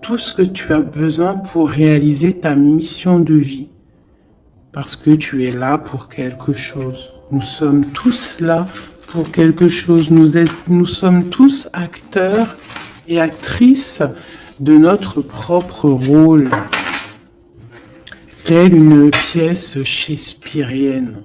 tout ce que tu as besoin pour réaliser ta mission de vie. Parce que tu es là pour quelque chose. Nous sommes tous là pour quelque chose. Nous sommes tous acteurs et actrices de notre propre rôle. Telle une pièce shakespearienne.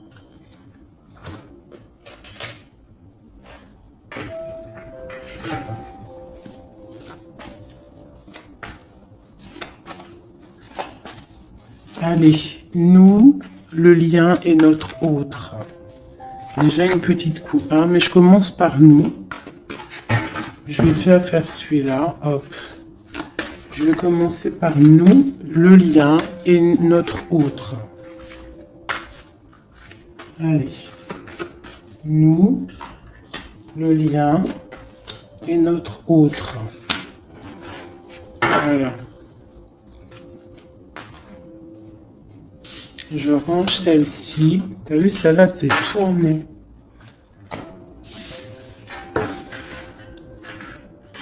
Allez, nous, le lien est notre autre. Déjà une petite coupe, hein, mais je commence par nous. Je vais déjà faire celui-là, hop. Je vais commencer par nous, le lien et notre autre. Allez, nous, le lien et notre autre. Voilà. Je range celle-ci. T'as vu, celle-là, c'est tourné.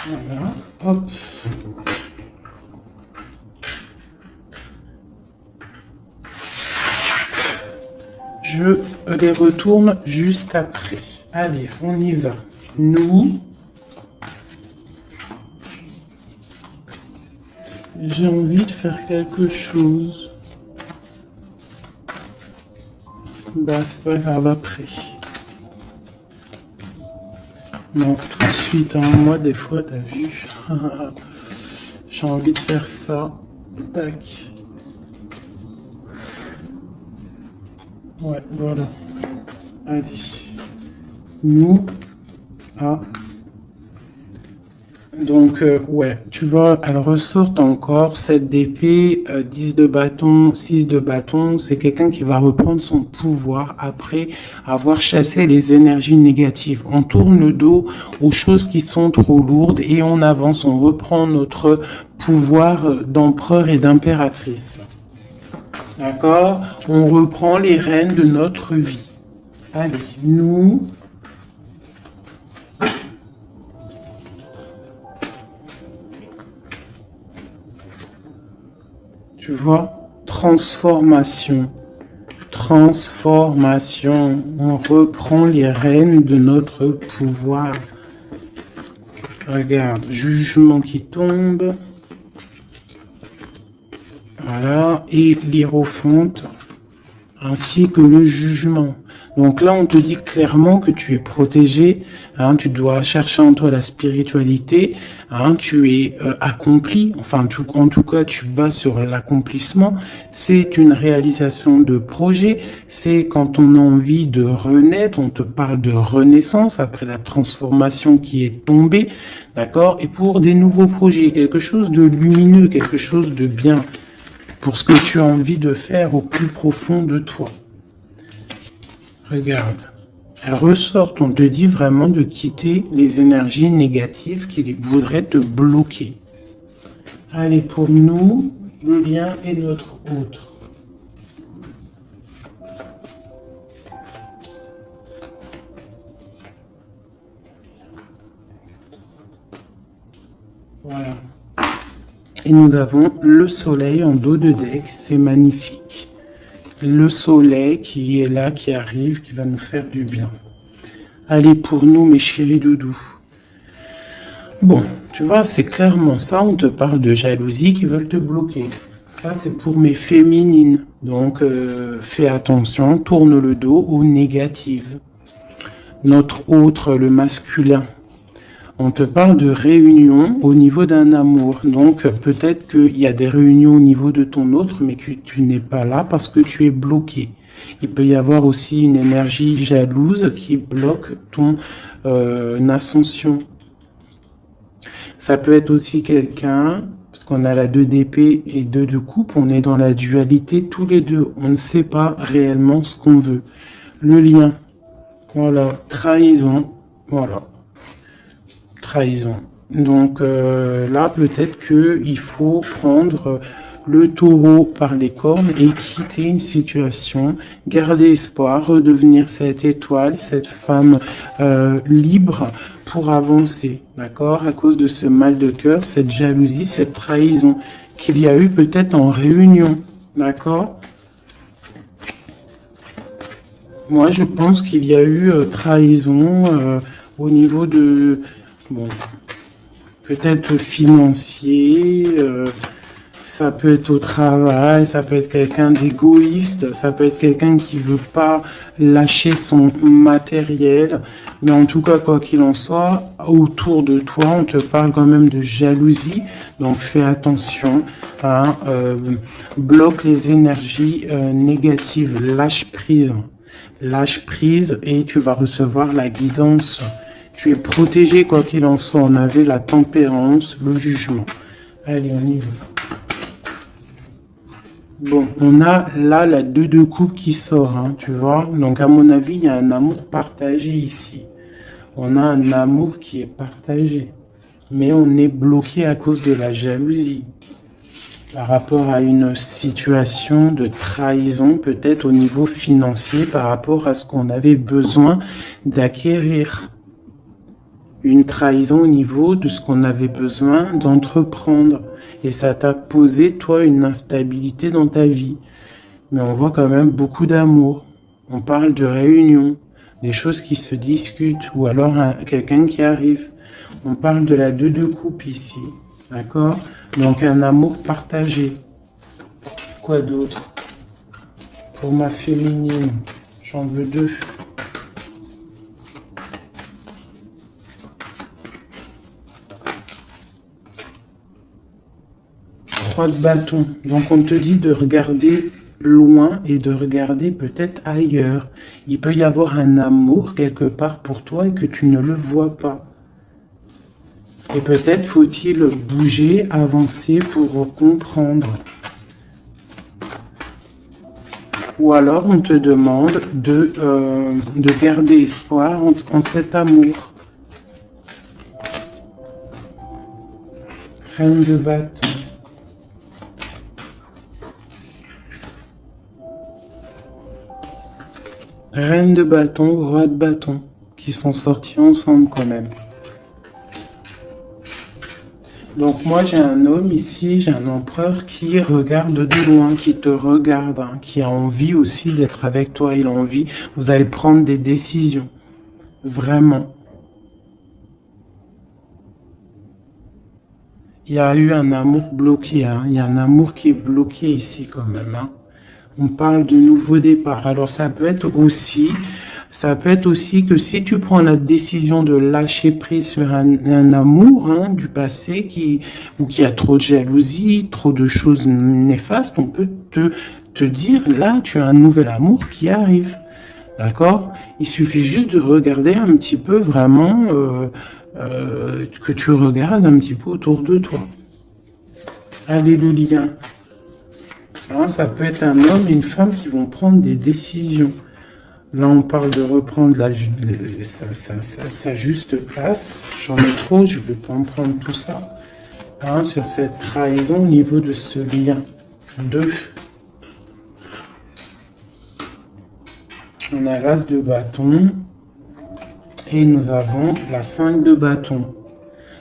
Voilà. Hop. Je les retourne juste après. Allez, on y va. Nous. J'ai envie de faire quelque chose. Bah, c'est pas grave après. Non, tout de suite, hein. Moi, des fois, t'as vu, j'ai envie de faire ça. Tac. Ouais, voilà. Allez. Nous, Donc, ouais, tu vois, elle ressort encore 7 d'épée, 10 de bâton, 6 de bâton. C'est quelqu'un qui va reprendre son pouvoir après avoir chassé les énergies négatives. On tourne le dos aux choses qui sont trop lourdes et on avance, on reprend notre pouvoir d'empereur et d'impératrice. D'accord? On reprend les rênes de notre vie. Allez, nous... Tu vois, transformation, transformation. On reprend les rênes de notre pouvoir. Regarde, jugement qui tombe. Voilà, et l'hiérophante, ainsi que le jugement. Donc là, on te dit clairement que tu es protégé, hein, tu dois chercher en toi la spiritualité, hein, tu es accompli, enfin en tout cas, tu vas sur l'accomplissement. C'est une réalisation de projet, c'est quand on a envie de renaître, on te parle de renaissance après la transformation qui est tombée, d'accord? Et pour des nouveaux projets, quelque chose de lumineux, quelque chose de bien, pour ce que tu as envie de faire au plus profond de toi. Regarde, elle ressort, on te dit vraiment de quitter les énergies négatives qui voudraient te bloquer. Allez, pour nous, le lien est notre autre. Voilà. Et nous avons le soleil en dos de deck, c'est magnifique. Le soleil qui est là, qui arrive, qui va nous faire du bien. Allez, pour nous, mes chéris doudous. Bon, tu vois, c'est clairement ça, on te parle de jalousie qui veulent te bloquer. Ça, c'est pour mes féminines. Donc, fais attention, tourne le dos aux négatives. Notre autre, le masculin. On te parle de réunion au niveau d'un amour. Donc, peut-être qu'il y a des réunions au niveau de ton autre, mais que tu n'es pas là parce que tu es bloqué. Il peut y avoir aussi une énergie jalouse qui bloque ton ascension. Ça peut être aussi quelqu'un, parce qu'on a la 2 d'épée et 2 de coupe, on est dans la dualité tous les deux. On ne sait pas réellement ce qu'on veut. Le lien, voilà, trahison, voilà. Trahison. Donc là, peut-être qu'il faut prendre le taureau par les cornes et quitter une situation, garder espoir, redevenir cette étoile, cette femme libre pour avancer, d'accord? À cause de ce mal de cœur, cette jalousie, cette trahison qu'il y a eu peut-être en réunion, d'accord? Moi, je pense qu'il y a eu trahison au niveau de... Bon, peut-être financier, ça peut être au travail, ça peut être quelqu'un d'égoïste, ça peut être quelqu'un qui veut pas lâcher son matériel. Mais en tout cas, quoi qu'il en soit, autour de toi, on te parle quand même de jalousie. Donc fais attention, hein, bloque les énergies négatives, lâche prise. Lâche prise et tu vas recevoir la guidance. Tu es protégé quoi qu'il en soit. On avait la tempérance, le jugement. Allez, on y va. Bon, on a là la 2 de coupe qui sort, hein, tu vois. Donc à mon avis, il y a un amour partagé ici. On a un amour qui est partagé. Mais on est bloqué à cause de la jalousie. Par rapport à une situation de trahison, peut-être au niveau financier, par rapport à ce qu'on avait besoin d'acquérir. Une trahison au niveau de ce qu'on avait besoin d'entreprendre. Et ça t'a posé, toi, une instabilité dans ta vie. Mais on voit quand même beaucoup d'amour. On parle de réunion, des choses qui se discutent, ou alors quelqu'un qui arrive. On parle de la 2 de coupe ici. D'accord? Donc un amour partagé. Quoi d'autre? Pour ma féminine, j'en veux 2. De bâton. Donc on te dit de regarder loin et de regarder peut-être ailleurs. Il peut y avoir un amour quelque part pour toi et que tu ne le vois pas. Et peut-être faut-il bouger, avancer pour comprendre. Ou alors on te demande de garder espoir en cet amour. Reine de bâton. Reine de bâton, roi de bâton, qui sont sortis ensemble quand même. Donc moi j'ai un homme ici, j'ai un empereur qui regarde de loin, qui te regarde, hein, qui a envie aussi d'être avec toi, il a envie, vous allez prendre des décisions, vraiment. Il y a eu un amour bloqué, hein, il y a un amour qui est bloqué ici quand même. Hein. On parle de nouveau départ, alors ça peut être aussi que si tu prends la décision de lâcher prise sur un amour hein, du passé ou qui a trop de jalousie, trop de choses néfastes, on peut te dire, là, tu as un nouvel amour qui arrive. D'accord? Il suffit juste de regarder un petit peu vraiment, que tu regardes un petit peu autour de toi. Alléluia. Hein, ça peut être un homme et une femme qui vont prendre des décisions. Là, on parle de reprendre sa juste place. J'en ai trop, je ne vais pas en prendre tout ça. Hein, sur cette trahison au niveau de ce lien. 2. On a l'as de bâton. Et nous avons la 5 de bâton.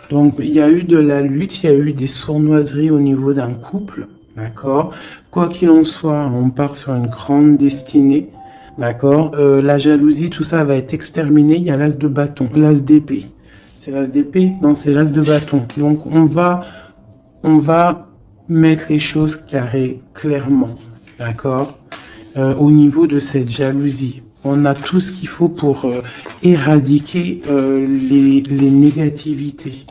Donc, il y a eu de la lutte, il y a eu des sournoiseries au niveau d'un couple. D'accord? Quoi qu'il en soit, on part sur une grande destinée. D'accord, la jalousie, tout ça va être exterminé. Il y a l'as de bâton, l'as d'épée. C'est l'as d'épée? Non, c'est l'as de bâton. Donc, on va mettre les choses carrées, clairement. D'accord, au niveau de cette jalousie. On a tout ce qu'il faut pour éradiquer les négativités.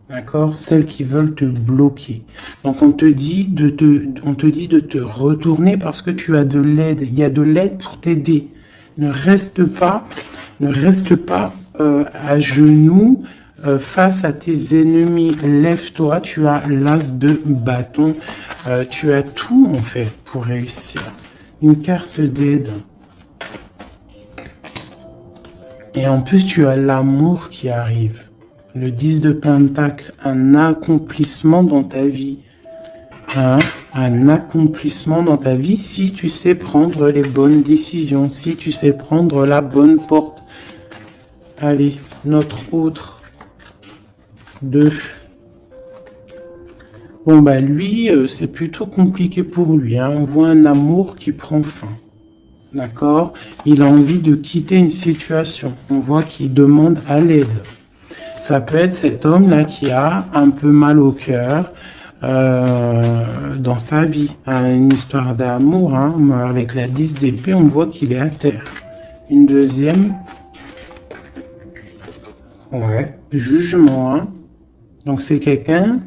D'accord, celles qui veulent te bloquer. Donc on te dit de te retourner parce que tu as de l'aide. Il y a de l'aide pour t'aider. Ne reste pas à genoux face à tes ennemis. Lève-toi. Tu as l'as de bâton. Tu as tout en fait pour réussir. Une carte d'aide. Et en plus tu as l'amour qui arrive. Le 10 de Pentacle, un accomplissement dans ta vie. Hein? Un accomplissement dans ta vie si tu sais prendre les bonnes décisions, si tu sais prendre la bonne porte. Allez, notre autre 2. Bon, bah lui, c'est plutôt compliqué pour lui. Hein? On voit un amour qui prend fin. D'accord? Il a envie de quitter une situation. On voit qu'il demande à l'aide. Ça peut être cet homme-là qui a un peu mal au cœur dans sa vie. Une histoire d'amour, hein, avec la 10 d'épée, on voit qu'il est à terre. Une deuxième. Ouais, jugement. Hein. Donc c'est quelqu'un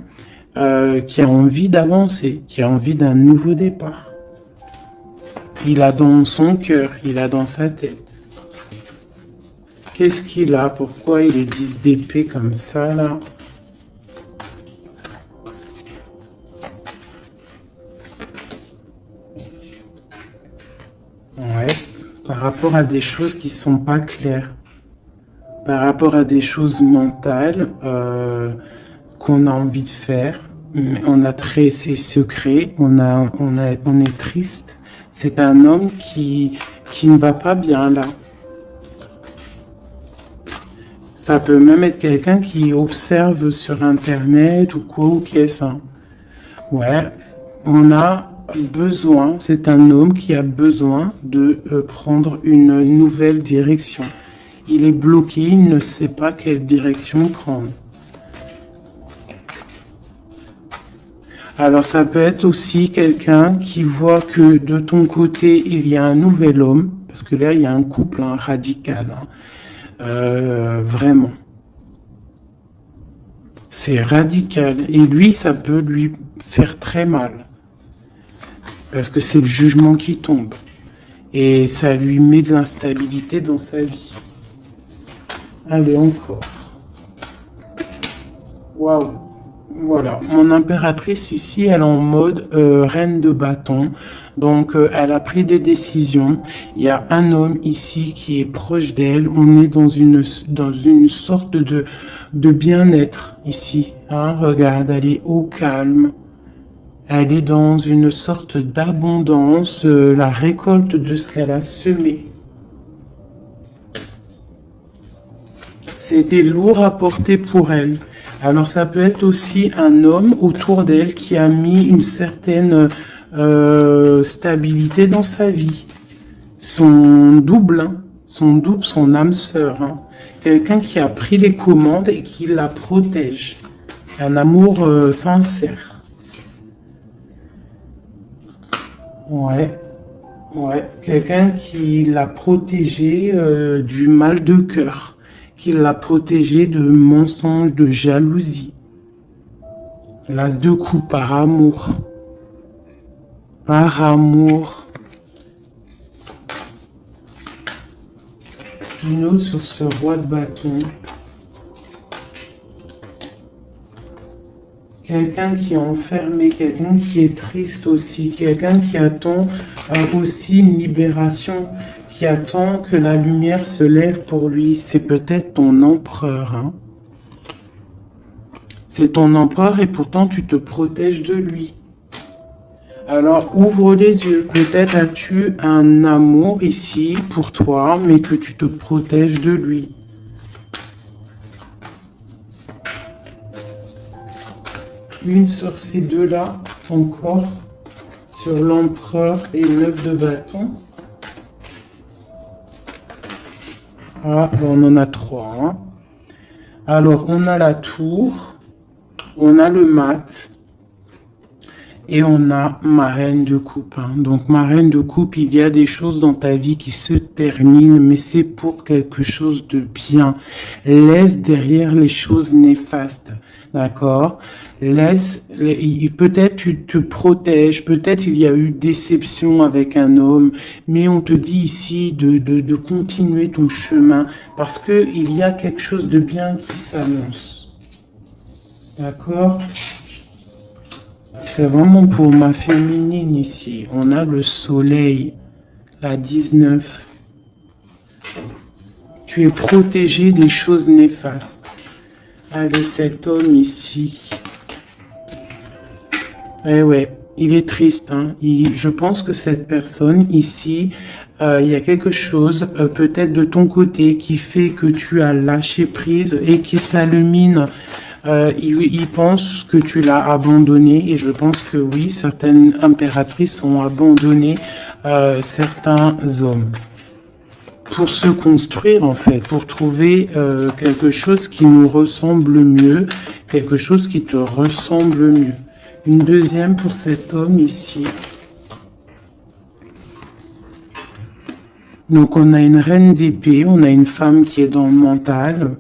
qui a envie d'avancer, qui a envie d'un nouveau départ. Il a dans son cœur, il a dans sa tête. Qu'est-ce qu'il a? Pourquoi il est 10 d'épée comme ça, là? Ouais, par rapport à des choses qui sont pas claires. Par rapport à des choses mentales qu'on a envie de faire. Mais on a ses secrets, on est triste. C'est un homme qui ne va pas bien, là. Ça peut même être quelqu'un qui observe sur Internet ou quoi ou qu'est-ce. Hein. Ouais, on a besoin, c'est un homme qui a besoin de prendre une nouvelle direction. Il est bloqué, il ne sait pas quelle direction prendre. Alors ça peut être aussi quelqu'un qui voit que de ton côté, il y a un nouvel homme, parce que là, il y a un couple hein, radical. Hein. Vraiment. C'est radical. Et lui, ça peut lui faire très mal. Parce que c'est le jugement qui tombe. Et ça lui met de l'instabilité dans sa vie. Allez, encore. Waouh. Voilà, mon impératrice ici, elle est en mode reine de bâton. Donc, elle a pris des décisions. Il y a un homme ici qui est proche d'elle. On est dans une sorte de bien-être ici. Hein, regarde, elle est au calme. Elle est dans une sorte d'abondance, la récolte de ce qu'elle a semé. C'était lourd à porter pour elle. Alors ça peut être aussi un homme autour d'elle qui a mis une certaine stabilité dans sa vie. Son double, hein, son âme sœur. Hein. Quelqu'un qui a pris les commandes et qui la protège. Un amour sincère. Ouais, ouais. Quelqu'un qui l'a protégé du mal de cœur. Qui l'a protégé de mensonges, de jalousie. L'as de coupe par amour. Par amour. Une autre sur ce roi de bâton. Quelqu'un qui est enfermé, quelqu'un qui est triste aussi, quelqu'un qui attend aussi une libération, qui attend que la lumière se lève pour lui. C'est peut-être ton empereur. Hein. C'est ton empereur et pourtant tu te protèges de lui. Alors ouvre les yeux. Peut-être as-tu un amour ici pour toi, mais que tu te protèges de lui. Une sur ces deux-là, encore, sur l'empereur et le 9 de bâton. Ah, on en a 3. Hein. Alors, on a la tour, on a le mat, et on a ma reine de coupe. Hein. Donc, ma reine de coupe, il y a des choses dans ta vie qui se terminent, mais c'est pour quelque chose de bien. Laisse derrière les choses néfastes. D'accord? Peut-être tu te protèges, peut-être il y a eu déception avec un homme, mais on te dit ici de continuer ton chemin parce que il y a quelque chose de bien qui s'annonce. D'accord? C'est vraiment pour ma féminine ici. On a le soleil, la 19. Tu es protégé des choses néfastes. Allez, cet homme ici. Eh ouais, il est triste. Hein. Je pense que cette personne ici, il y a quelque chose peut-être de ton côté qui fait que tu as lâché prise et qui s'illumine. Il pense que tu l'as abandonné et je pense que oui, certaines impératrices ont abandonné certains hommes. Pour se construire en fait, pour trouver quelque chose qui nous ressemble mieux, quelque chose qui te ressemble mieux. Une deuxième pour cet homme ici. Donc on a une reine d'épée, on a une femme qui est dans le mental.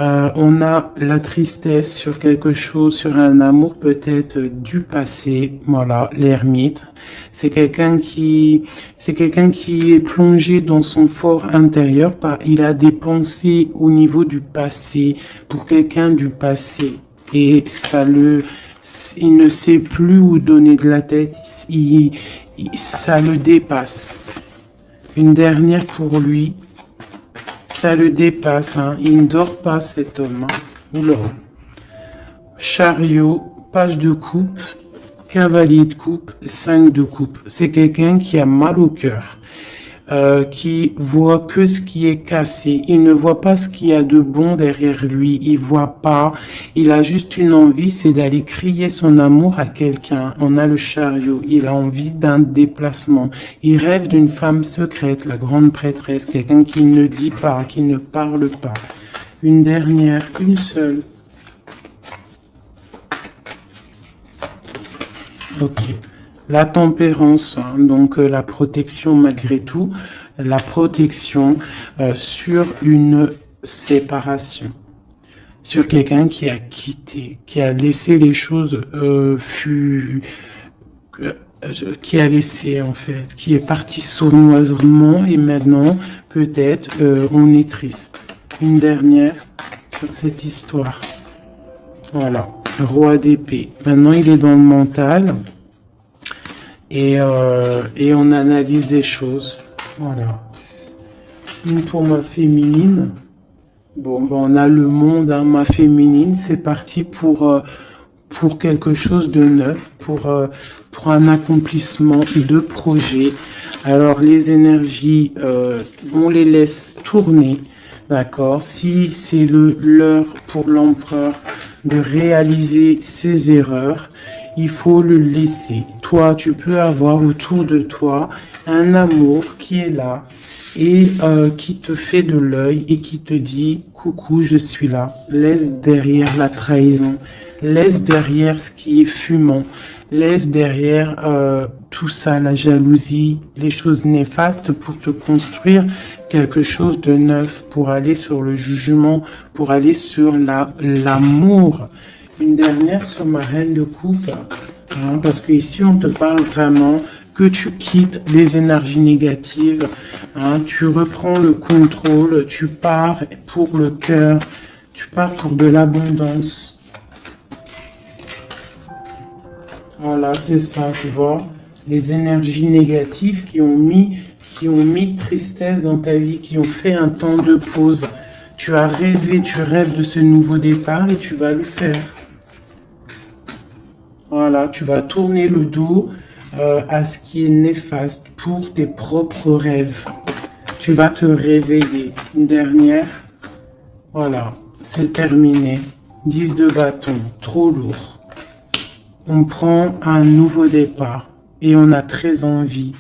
On a la tristesse sur quelque chose, sur un amour peut-être du passé. Voilà, l'ermite. C'est quelqu'un qui est plongé dans son fort intérieur. Il a des pensées au niveau du passé, pour quelqu'un du passé. Et il ne sait plus où donner de la tête. Ça le dépasse. Une dernière pour lui. Ça le dépasse, hein. Il ne dort pas cet homme. Hein. Oula. Chariot, page de coupe, cavalier de coupe, 5 de coupe. C'est quelqu'un qui a mal au cœur, qui voit que ce qui est cassé. Il ne voit pas ce qu'il y a de bon derrière lui. Il voit pas. Il a juste une envie, c'est d'aller crier son amour à quelqu'un. On a le chariot. Il a envie d'un déplacement. Il rêve d'une femme secrète, la grande prêtresse, quelqu'un qui ne dit pas, qui ne parle pas. Une dernière, une seule. Ok. La tempérance, hein, donc la protection malgré tout, la protection sur une séparation, sur quelqu'un qui a quitté, qui a laissé les choses qui a laissé en fait, qui est parti sournoisement et maintenant peut-être on est triste. Une dernière sur cette histoire. Voilà, roi d'épée. Maintenant, il est dans le mental et on analyse des choses. Voilà. Une pour ma féminine. Bon, ben, on a le monde, hein, ma féminine. C'est parti pour quelque chose de neuf, pour un accomplissement de projet. Alors, les énergies, on les laisse tourner. D'accord. Si c'est l'heure pour l'empereur de réaliser ses erreurs, il faut le laisser. Toi, tu peux avoir autour de toi un amour qui est là et qui te fait de l'œil et qui te dit coucou, je suis là. Laisse derrière la trahison, laisse derrière ce qui est fumant, laisse derrière tout ça, la jalousie, les choses néfastes pour te construire quelque chose de neuf, pour aller sur le jugement, pour aller sur l'amour. Une dernière sur ma reine de coupe, hein, parce qu'ici on te parle vraiment que tu quittes les énergies négatives, hein, tu reprends le contrôle, tu pars pour le cœur, tu pars pour de l'abondance. Voilà, c'est ça, tu vois. Les énergies négatives qui ont mis tristesse dans ta vie, qui ont fait un temps de pause. Tu as rêvé, tu rêves de ce nouveau départ et tu vas le faire. Voilà, tu vas tourner le dos à ce qui est néfaste pour tes propres rêves. Tu vas te réveiller. Une dernière. Voilà, c'est terminé. 10 de bâton, trop lourd. On prend un nouveau départ et on a très envie